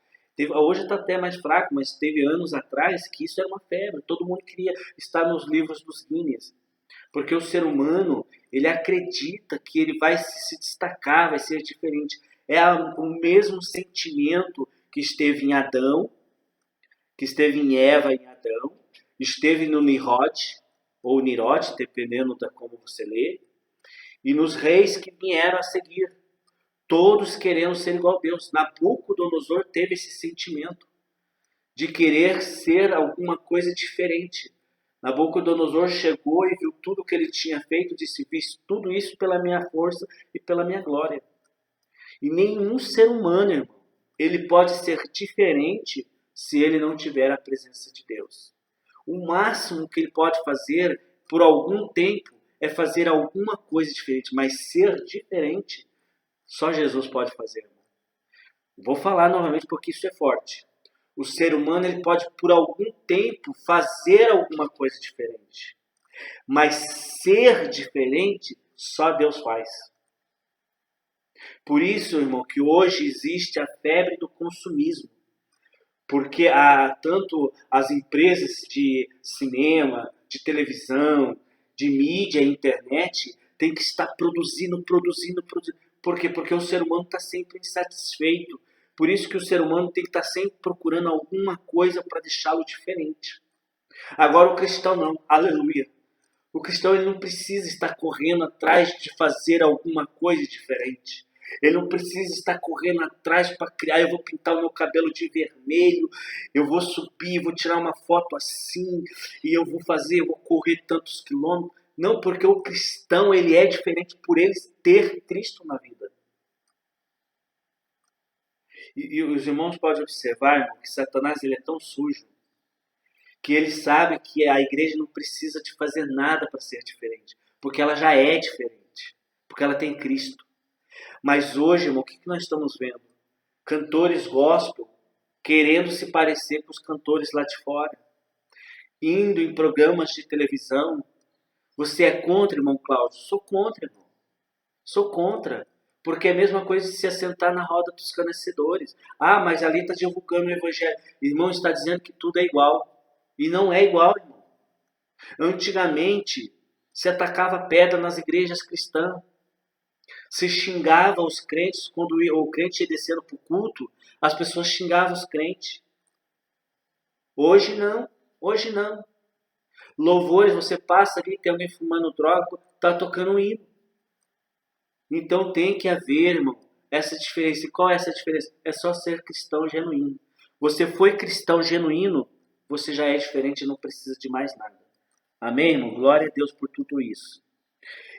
Hoje está até mais fraco, mas teve anos atrás que isso era uma febre. Todo mundo queria estar nos livros dos Guinness. Porque o ser humano, ele acredita que ele vai se destacar, vai ser diferente. É o mesmo sentimento que esteve em Adão, que esteve em Eva em Adão, esteve no Nimrod, ou Nimrod, dependendo de como você lê, e nos reis que vieram a seguir. Todos querendo ser igual a Deus. Nabucodonosor teve esse sentimento de querer ser alguma coisa diferente. Nabucodonosor chegou e viu tudo o que ele tinha feito, disse, fiz tudo isso pela minha força e pela minha glória. E nenhum ser humano, irmão, ele pode ser diferente se ele não tiver a presença de Deus. O máximo que ele pode fazer por algum tempo é fazer alguma coisa diferente, mas ser diferente, só Jesus pode fazer, irmão. Vou falar novamente porque isso é forte. O ser humano ele pode por algum tempo fazer alguma coisa diferente. Mas ser diferente, só Deus faz. Por isso, irmão, que hoje existe a febre do consumismo. Porque tanto as empresas de cinema, de televisão, de mídia e internet têm que estar produzindo. Por quê? Porque o ser humano está sempre insatisfeito. Por isso que o ser humano tem que estar sempre procurando alguma coisa para deixá-lo diferente. Agora o cristão não, aleluia. O cristão ele não precisa estar correndo atrás de fazer alguma coisa diferente. Ele não precisa estar correndo atrás para criar. Eu vou pintar o meu cabelo de vermelho, eu vou subir, vou tirar uma foto assim, e eu vou correr tantos quilômetros. Não, porque o cristão, ele é diferente por ele ter Cristo na vida. E os irmãos podem observar, irmão, que Satanás ele é tão sujo que ele sabe que a igreja não precisa de fazer nada para ser diferente, porque ela já é diferente, porque ela tem Cristo. Mas hoje, irmão, o que nós estamos vendo? Cantores gospel querendo se parecer com os cantores lá de fora, indo em programas de televisão. Você é contra, irmão Cláudio? Sou contra, irmão. Sou contra. Porque é a mesma coisa de se assentar na roda dos escarnecedores. Ah, mas ali está divulgando o evangelho. Irmão, está dizendo que tudo é igual. E não é igual, irmão. Antigamente, se atacava pedra nas igrejas cristãs. Se xingava os crentes quando o crente ia descendo para o culto. As pessoas xingavam os crentes. Hoje não. Hoje não. Louvores, você passa ali, tem alguém fumando droga, está tocando um hino. Então tem que haver, irmão, essa diferença. E qual é essa diferença? É só ser cristão genuíno. Você foi cristão genuíno, você já é diferente e não precisa de mais nada. Amém, irmão? Glória a Deus por tudo isso.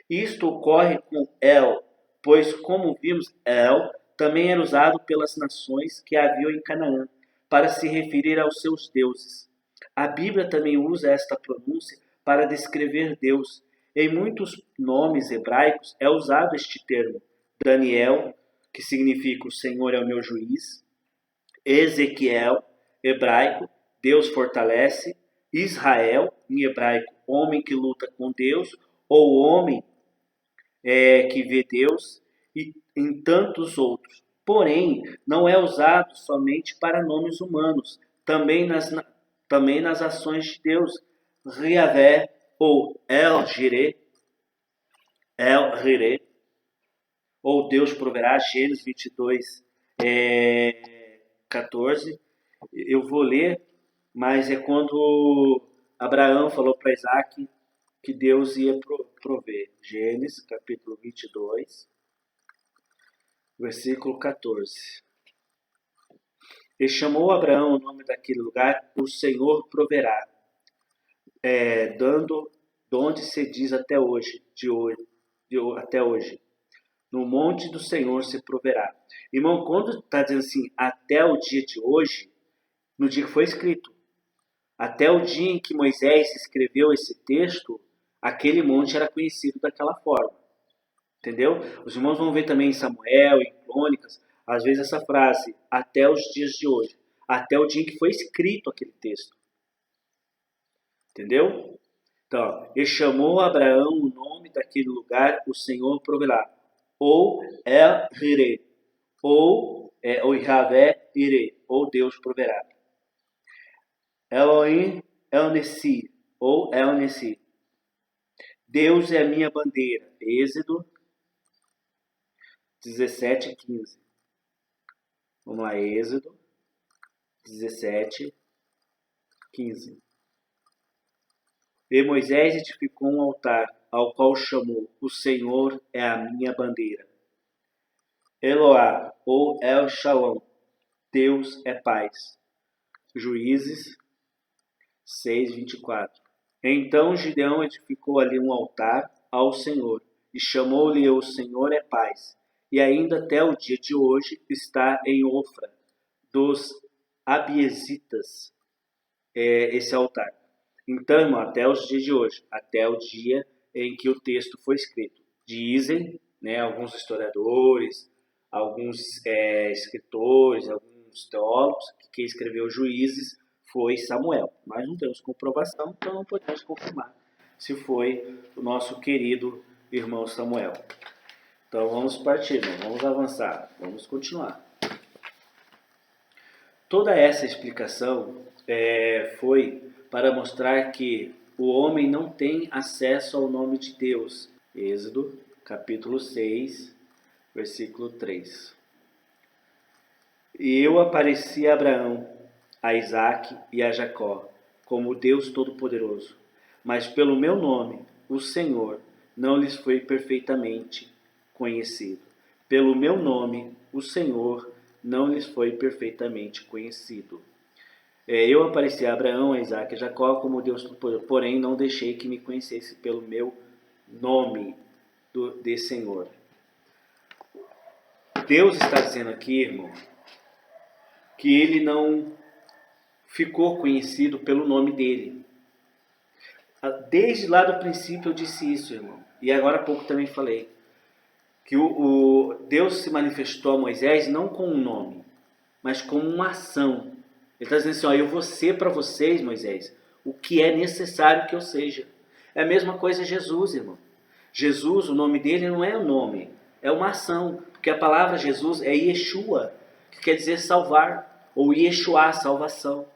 Isto ocorre com El, pois, como vimos, El também era usado pelas nações que haviam em Canaã, para se referir aos seus deuses. A Bíblia também usa esta pronúncia para descrever Deus. Em muitos nomes hebraicos é usado este termo. Daniel, que significa o Senhor é o meu juiz. Ezequiel, hebraico, Deus fortalece. Israel, em hebraico, homem que luta com Deus, ou homem que vê Deus, e em tantos outros. Porém, não é usado somente para nomes humanos, também nas ações de Deus. Riavé, ou El-Jireh, ou Deus proverá, Gênesis 22, 14. Eu vou ler, mas é quando Abraão falou para Isaac que Deus ia prover. Gênesis, capítulo 22, versículo 14. E chamou Abraão o nome daquele lugar, o Senhor proverá, dando de onde se diz até hoje, até hoje. No monte do Senhor se proverá. Irmão, quando está dizendo assim, até o dia de hoje, no dia que foi escrito, até o dia em que Moisés escreveu esse texto, aquele monte era conhecido daquela forma. Entendeu? Os irmãos vão ver também em Samuel, em Crônicas, às vezes essa frase, até os dias de hoje. Até o dia em que foi escrito aquele texto. Entendeu? Então, ele chamou Abraão o nome daquele lugar, o Senhor proverá. Ou El-Jireh, ou Yahvé Ireh, ou Deus proverá. Elohim El-Nessi, ou El-Nessi. Deus é a minha bandeira. Êxodo 17, 15. Vamos lá, Êxodo 17, 15. E Moisés edificou um altar, ao qual chamou, o Senhor é a minha bandeira. Eloá, ou El Shalom, Deus é paz. Juízes 6, 24. Então Gideão edificou ali um altar ao Senhor, e chamou-lhe o Senhor é paz. E ainda até o dia de hoje está em Ofra, dos Abiesitas, esse altar. Então, irmão, até os dias de hoje, até o dia em que o texto foi escrito. Dizem, alguns historiadores, alguns escritores, alguns teólogos, que quem escreveu Juízes foi Samuel. Mas não temos comprovação, então não podemos confirmar se foi o nosso querido irmão Samuel. Então vamos partir, vamos avançar, vamos continuar. Toda essa explicação foi para mostrar que o homem não tem acesso ao nome de Deus. Êxodo, capítulo 6, versículo 3. E eu apareci a Abraão, a Isaque e a Jacó, como Deus Todo-Poderoso. Mas pelo meu nome, o Senhor, não lhes foi perfeitamente conhecido. pelo meu nome, o Senhor não lhes foi perfeitamente conhecido. Eu apareci a Abraão, a Isaque e a Jacó como Deus, porém não deixei que me conhecesse pelo meu nome de Senhor. Deus está dizendo aqui, irmão, que ele não ficou conhecido pelo nome dele. Desde lá do princípio eu disse isso, irmão. E agora há pouco também falei. Que Deus se manifestou a Moisés não com um nome, mas com uma ação. Ele está dizendo assim, ó, eu vou ser para vocês, Moisés, o que é necessário que eu seja. É a mesma coisa Jesus, irmão. Jesus, o nome dele não é o nome, é uma ação. Porque a palavra Jesus é Yeshua, que quer dizer salvar, ou Yeshua, salvação.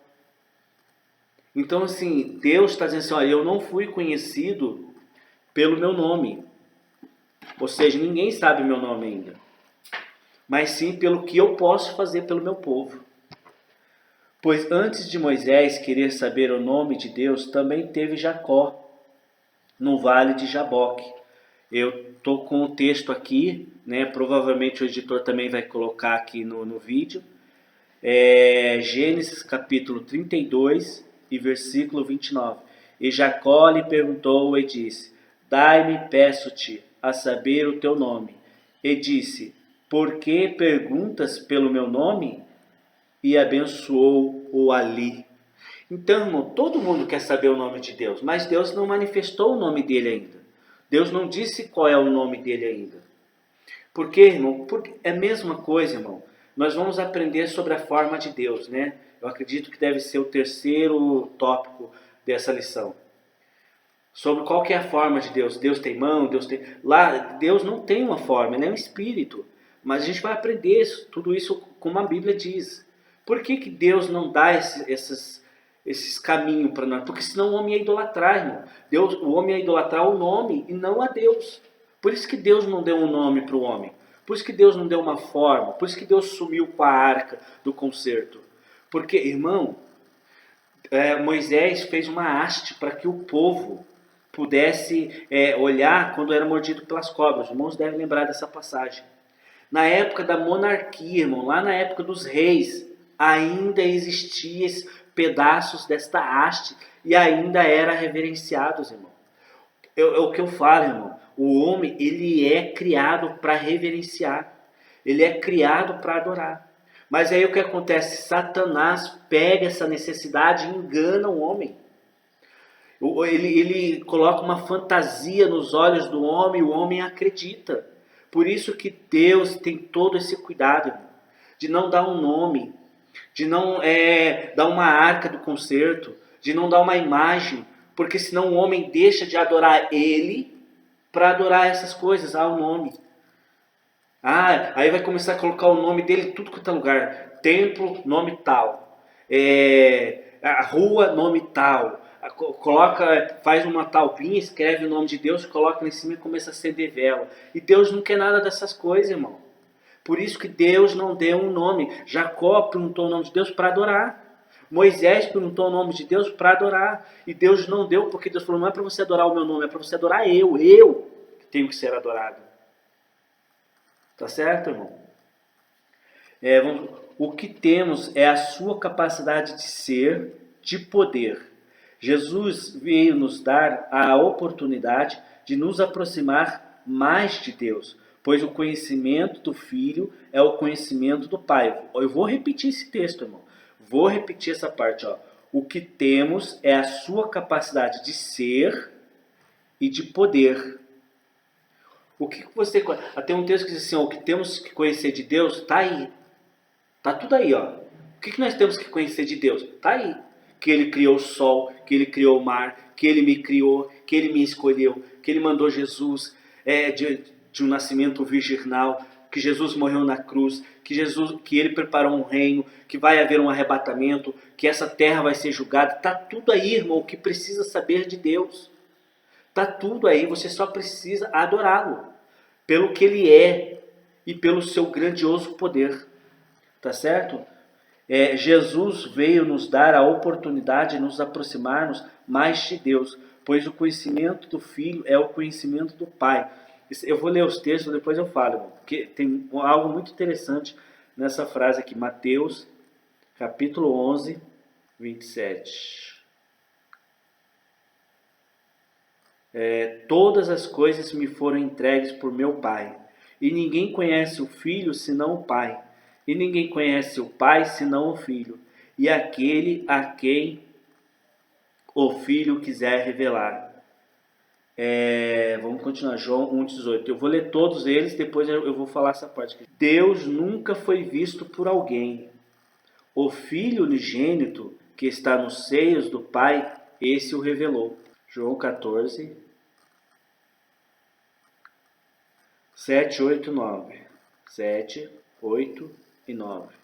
Então, assim, Deus está dizendo assim, olha, eu não fui conhecido pelo meu nome. Ou seja, ninguém sabe o meu nome ainda. Mas sim pelo que eu posso fazer pelo meu povo. Pois antes de Moisés querer saber o nome de Deus, também teve Jacó, no vale de Jaboque. Eu estou com o texto aqui, né? Provavelmente o editor também vai colocar aqui no vídeo. Gênesis capítulo 32 e versículo 29. E Jacó lhe perguntou e disse, dai-me, peço-te, a saber o teu nome. E disse, por que perguntas pelo meu nome? E abençoou-o ali. Então, irmão, todo mundo quer saber o nome de Deus, mas Deus não manifestou o nome dele ainda. Deus não disse qual é o nome dele ainda. Por quê, irmão? Porque é a mesma coisa, irmão. Nós vamos aprender sobre a forma de Deus, né? Eu acredito que deve ser o terceiro tópico dessa lição. Sobre qual que é a forma de Deus. Deus tem mão, Deus tem... Lá, Deus não tem uma forma, ele é um espírito. Mas a gente vai aprender tudo isso como a Bíblia diz. Por que Deus não dá esses caminhos para nós? Porque senão o homem ia idolatrar, irmão. O homem ia idolatrar o nome e não a Deus. Por isso que Deus não deu um nome para o homem. Por isso que Deus não deu uma forma. Por isso que Deus sumiu com a arca do concerto. Porque, irmão, Moisés fez uma haste para que o povo pudesse olhar quando era mordido pelas cobras. Os irmãos devem lembrar dessa passagem. Na época da monarquia, irmão, lá na época dos reis, ainda existiam pedaços desta haste e ainda era reverenciados, irmão. É o que eu falo, irmão. O homem, ele é criado para reverenciar. Ele é criado para adorar. Mas aí o que acontece? Satanás pega essa necessidade e engana o homem. Ele coloca uma fantasia nos olhos do homem e o homem acredita. Por isso que Deus tem todo esse cuidado, irmão, de não dar um nome, de não dar uma arca do concerto, de não dar uma imagem, porque senão o homem deixa de adorar ele para adorar essas coisas, o nome. Aí vai começar a colocar o nome dele em tudo quanto é lugar. Templo, nome tal. A rua, nome tal. Faz uma talpinha, escreve o nome de Deus, coloca lá em cima e começa a acender vela. E Deus não quer nada dessas coisas, irmão. Por isso que Deus não deu um nome. Jacó perguntou o nome de Deus para adorar. Moisés perguntou o nome de Deus para adorar. E Deus não deu, porque Deus falou, não é para você adorar o meu nome, é para você adorar eu. Eu tenho que ser adorado. Tá certo, irmão? O que temos é a sua capacidade de ser, de poder. Jesus veio nos dar a oportunidade de nos aproximar mais de Deus, pois o conhecimento do Filho é o conhecimento do Pai. Eu vou repetir esse texto, irmão. Vou repetir essa parte. O que temos é a sua capacidade de ser e de poder. O que você... Tem um texto que diz assim, o que temos que conhecer de Deus está aí. Está tudo aí, ó. O que nós temos que conhecer de Deus? Está aí. Que Ele criou o sol, que Ele criou o mar, que Ele me criou, que Ele me escolheu, que Ele mandou Jesus de um nascimento virginal, que Jesus morreu na cruz, que Ele preparou um reino, que vai haver um arrebatamento, que essa terra vai ser julgada. Está tudo aí, irmão, o que precisa saber de Deus. Está tudo aí, você só precisa adorá-lo, pelo que Ele é e pelo seu grandioso poder. Tá certo? Jesus veio nos dar a oportunidade de nos aproximarmos mais de Deus, pois o conhecimento do Filho é o conhecimento do Pai. Eu vou ler os textos, depois eu falo, irmão, porque tem algo muito interessante nessa frase aqui, Mateus, capítulo 11, 27. Todas as coisas me foram entregues por meu Pai, e ninguém conhece o Filho senão o Pai, e ninguém conhece o Pai senão o Filho, e aquele a quem o Filho quiser revelar. Vamos continuar, João 1,18. Eu vou ler todos eles, depois eu vou falar essa parte aqui. Deus nunca foi visto por alguém. O Filho unigênito que está nos seios do Pai, esse o revelou. João 14, 7, 8, 9. 7, 8 e 9.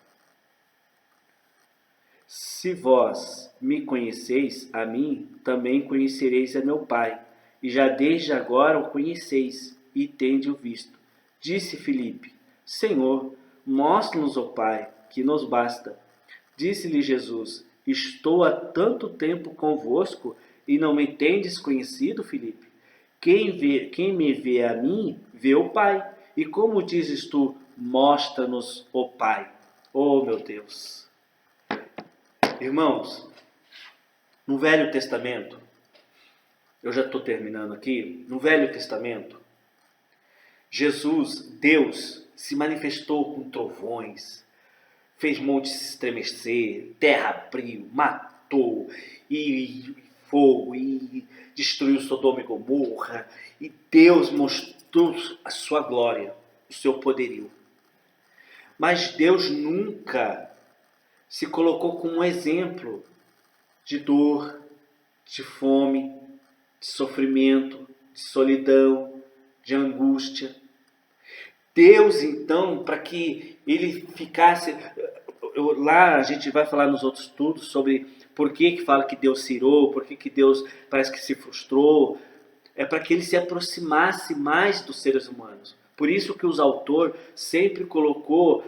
Se vós me conheceis a mim, também conhecereis a meu Pai. E já desde agora o conheceis, e tende-o visto. Disse Filipe, Senhor, mostra-nos o Pai, que nos basta. Disse-lhe Jesus, estou há tanto tempo convosco, e não me tendes conhecido, Filipe? Quem me vê a mim, vê o Pai. E como dizes tu, mostra-nos o Pai? Oh, meu Deus! Irmãos, no Velho Testamento, eu já estou terminando aqui, no Velho Testamento, Jesus, Deus, se manifestou com trovões, fez montes se estremecer, terra abriu, matou, e fogo, e destruiu Sodoma e Gomorra, e Deus mostrou a sua glória, o seu poderio. Mas Deus nunca se colocou como um exemplo de dor, de fome, de sofrimento, de solidão, de angústia. Deus, então, para que ele ficasse... Lá a gente vai falar nos outros estudos sobre por que fala que Deus se irou, por que Deus parece que se frustrou. É para que ele se aproximasse mais dos seres humanos. Por isso que os autores sempre colocou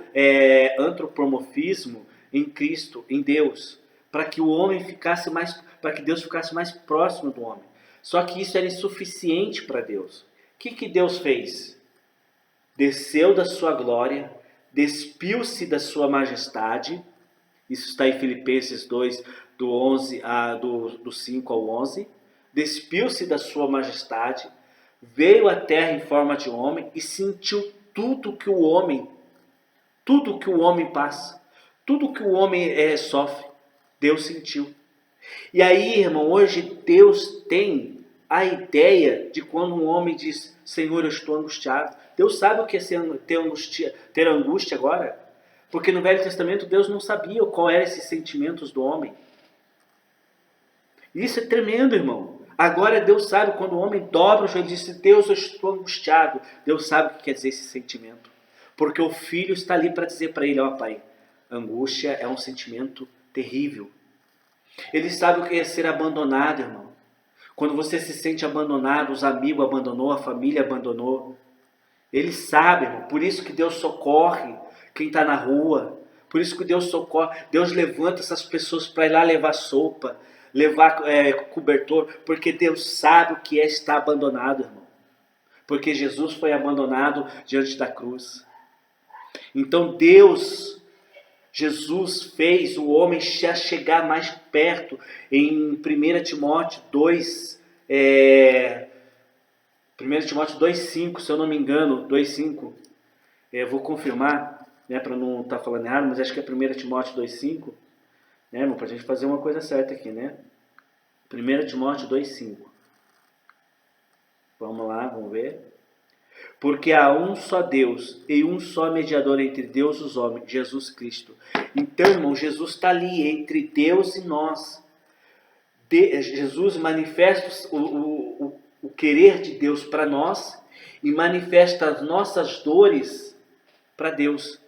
antropomorfismo em Cristo, em Deus, para que o homem ficasse mais, para que Deus ficasse mais próximo do homem. Só que isso era insuficiente para Deus. O que Deus fez? Desceu da sua glória, despiu-se da sua majestade. Isso está em Filipenses 2, do 5 ao 11. Despiu-se da sua majestade, veio à terra em forma de homem e sentiu tudo que o homem passa, tudo que o homem sofre, Deus sentiu. E aí, irmão, hoje Deus tem a ideia de quando um homem diz, Senhor, eu estou angustiado. Deus sabe o que é ter angústia agora? Porque no Velho Testamento Deus não sabia qual eram esses sentimentos do homem. Isso é tremendo, irmão. Agora Deus sabe quando o homem dobra o joelho e diz, Deus, eu estou angustiado. Deus sabe o que quer dizer esse sentimento. Porque o filho está ali para dizer para ele, ó pai, angústia é um sentimento terrível. Ele sabe o que é ser abandonado, irmão. Quando você se sente abandonado, os amigos abandonou, a família abandonou. Ele sabe, irmão. Por isso que Deus socorre quem está na rua. Por isso que Deus socorre. Deus levanta essas pessoas para ir lá levar sopa, levar cobertor. Porque Deus sabe o que é estar abandonado, irmão. Porque Jesus foi abandonado diante da cruz. Então Jesus fez o homem chegar mais perto. Em 1 Timóteo 2, 1 Timóteo 2,5, se eu não me engano, 2,5, vou confirmar, né, para não estar falando errado, mas acho que é 1 Timóteo 2,5, né, para a gente fazer uma coisa certa aqui, né? 1 Timóteo 2,5. Vamos lá, vamos ver. Porque há um só Deus e um só mediador entre Deus e os homens, Jesus Cristo. Então, irmão, Jesus está ali entre Deus e nós. Jesus manifesta o querer de Deus para nós e manifesta as nossas dores para Deus.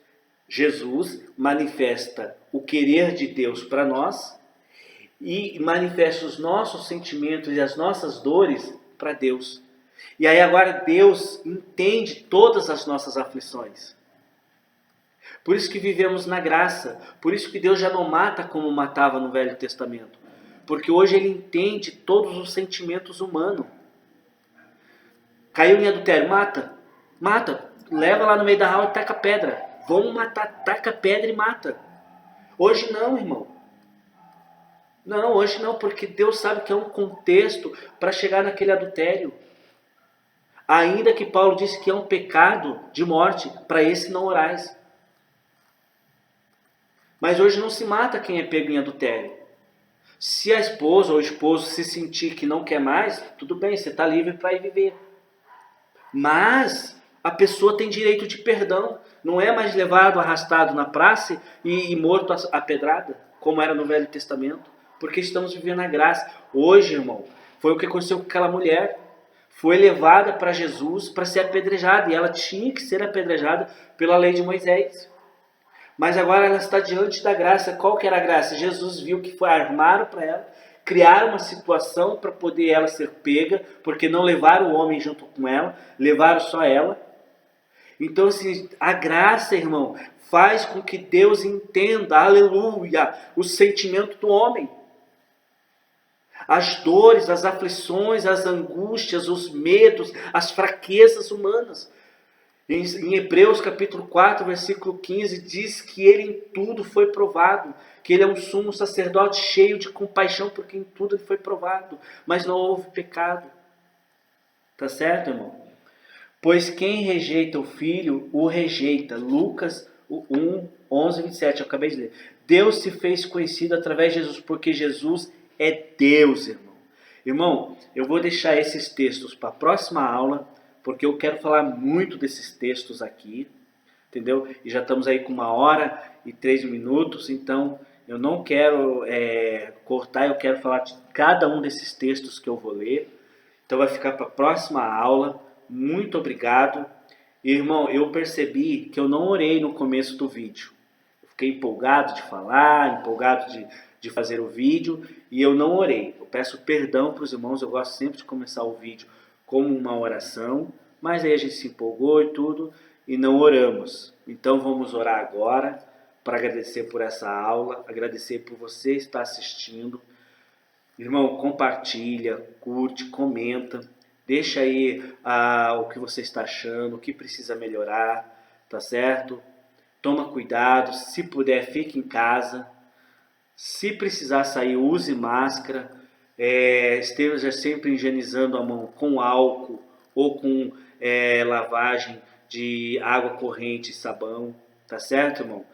Jesus manifesta o querer de Deus para nós e manifesta os nossos sentimentos e as nossas dores para Deus. E aí agora Deus entende todas as nossas aflições. Por isso que vivemos na graça. Por isso que Deus já não mata como matava no Velho Testamento. Porque hoje Ele entende todos os sentimentos humanos. Caiu em adultério, mata. Mata. Leva lá no meio da rua e taca pedra. Vamos matar, taca pedra e mata. Hoje não, irmão. Não, hoje não, porque Deus sabe que é um contexto para chegar naquele adultério. Ainda que Paulo disse que é um pecado de morte, para esse não orais. Mas hoje não se mata quem é pego em adultério. Se a esposa ou o esposo se sentir que não quer mais, tudo bem, você está livre para ir viver. Mas a pessoa tem direito de perdão. Não é mais levado, arrastado na praça e morto a pedrada, como era no Velho Testamento. Porque estamos vivendo a graça. Hoje, irmão, foi o que aconteceu com aquela mulher. Foi levada para Jesus para ser apedrejada. E ela tinha que ser apedrejada pela lei de Moisés. Mas agora ela está diante da graça. Qual que era a graça? Jesus viu que armaram para ela, criaram uma situação para poder ela ser pega, porque não levaram o homem junto com ela, levaram só ela. Então, assim, a graça, irmão, faz com que Deus entenda, aleluia, o sentimento do homem. As dores, as aflições, as angústias, os medos, as fraquezas humanas. Em Hebreus capítulo 4, versículo 15, diz que ele em tudo foi provado, que ele é um sumo sacerdote cheio de compaixão, porque em tudo ele foi provado, mas não houve pecado. Tá certo, irmão? Pois quem rejeita o Filho, o rejeita. Lucas 1, 11, 27, eu acabei de ler. Deus se fez conhecido através de Jesus, porque Jesus é Deus, irmão. Irmão, eu vou deixar esses textos para a próxima aula, porque eu quero falar muito desses textos aqui, entendeu? E já estamos aí com 1h03, então eu não quero cortar, eu quero falar de cada um desses textos que eu vou ler. Então vai ficar para a próxima aula. Muito obrigado. Irmão, eu percebi que eu não orei no começo do vídeo. Eu fiquei empolgado de falar, empolgado de fazer o vídeo, e eu não orei. Eu peço perdão para os irmãos, eu gosto sempre de começar o vídeo como uma oração, mas aí a gente se empolgou e tudo, e não oramos. Então vamos orar agora, para agradecer por essa aula, agradecer por você estar assistindo. Irmão, compartilha, curte, comenta, deixa aí o que você está achando, o que precisa melhorar, tá certo? Toma cuidado, se puder, fique em casa. Se precisar sair, use máscara. Esteja sempre higienizando a mão com álcool ou com lavagem de água corrente e sabão, tá certo, irmão?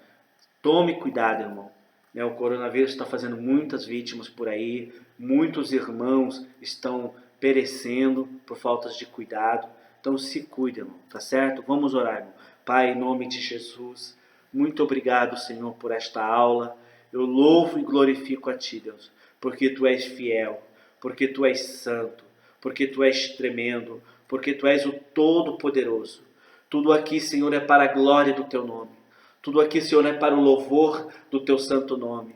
Tome cuidado, irmão. O coronavírus está fazendo muitas vítimas por aí, muitos irmãos estão perecendo por falta de cuidado. Então se cuide, irmão, tá certo? Vamos orar, irmão. Pai, em nome de Jesus, muito obrigado, Senhor, por esta aula. Eu louvo e glorifico a Ti, Deus, porque Tu és fiel, porque Tu és santo, porque Tu és tremendo, porque Tu és o Todo-Poderoso. Tudo aqui, Senhor, é para a glória do Teu nome. Tudo aqui, Senhor, é para o louvor do Teu santo nome.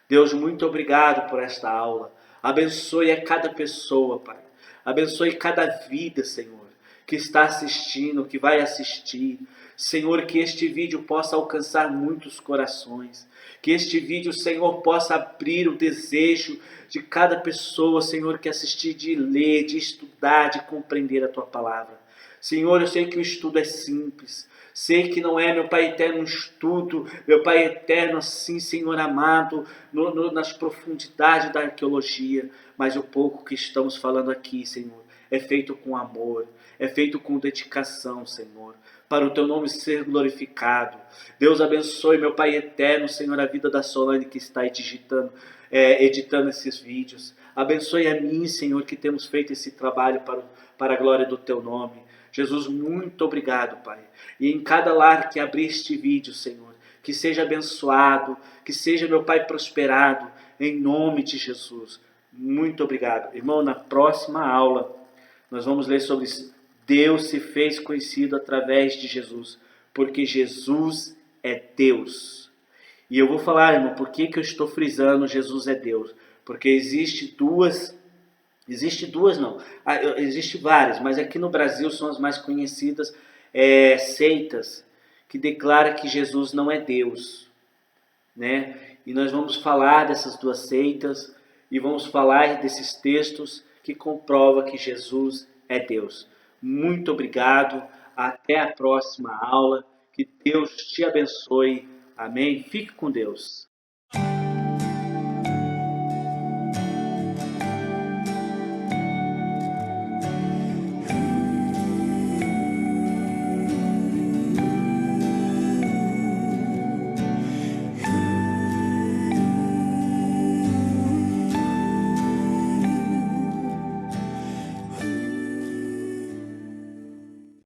Deus, muito obrigado por esta aula. Abençoe a cada pessoa, Pai. Abençoe cada vida, Senhor, que está assistindo, que vai assistir. Senhor, que este vídeo possa alcançar muitos corações. Que este vídeo, Senhor, possa abrir o desejo de cada pessoa, Senhor, que assistir, de ler, de estudar, de compreender a Tua palavra. Senhor, eu sei que o estudo é simples. Sei que não é, meu Pai eterno, um estudo, meu Pai eterno, assim, Senhor amado, nas profundidades da arqueologia, mas o pouco que estamos falando aqui, Senhor, é feito com amor, é feito com dedicação, Senhor, para o Teu nome ser glorificado. Deus abençoe, meu Pai eterno, Senhor, a vida da Solane que está editando esses vídeos. Abençoe a mim, Senhor, que temos feito esse trabalho para a glória do Teu nome. Jesus, muito obrigado, Pai. E em cada lar que abrir este vídeo, Senhor, que seja abençoado, que seja, meu Pai, prosperado, em nome de Jesus. Muito obrigado. Irmão, na próxima aula, nós vamos ler sobre Deus se fez conhecido através de Jesus, porque Jesus é Deus. E eu vou falar, irmão, por que eu estou frisando Jesus é Deus? Porque existe várias, mas aqui no Brasil são as mais conhecidas, seitas que declaram que Jesus não é Deus, né? E nós vamos falar dessas duas seitas e vamos falar desses textos que comprovam que Jesus é Deus. Muito obrigado. Até a próxima aula. Que Deus te abençoe. Amém. Fique com Deus.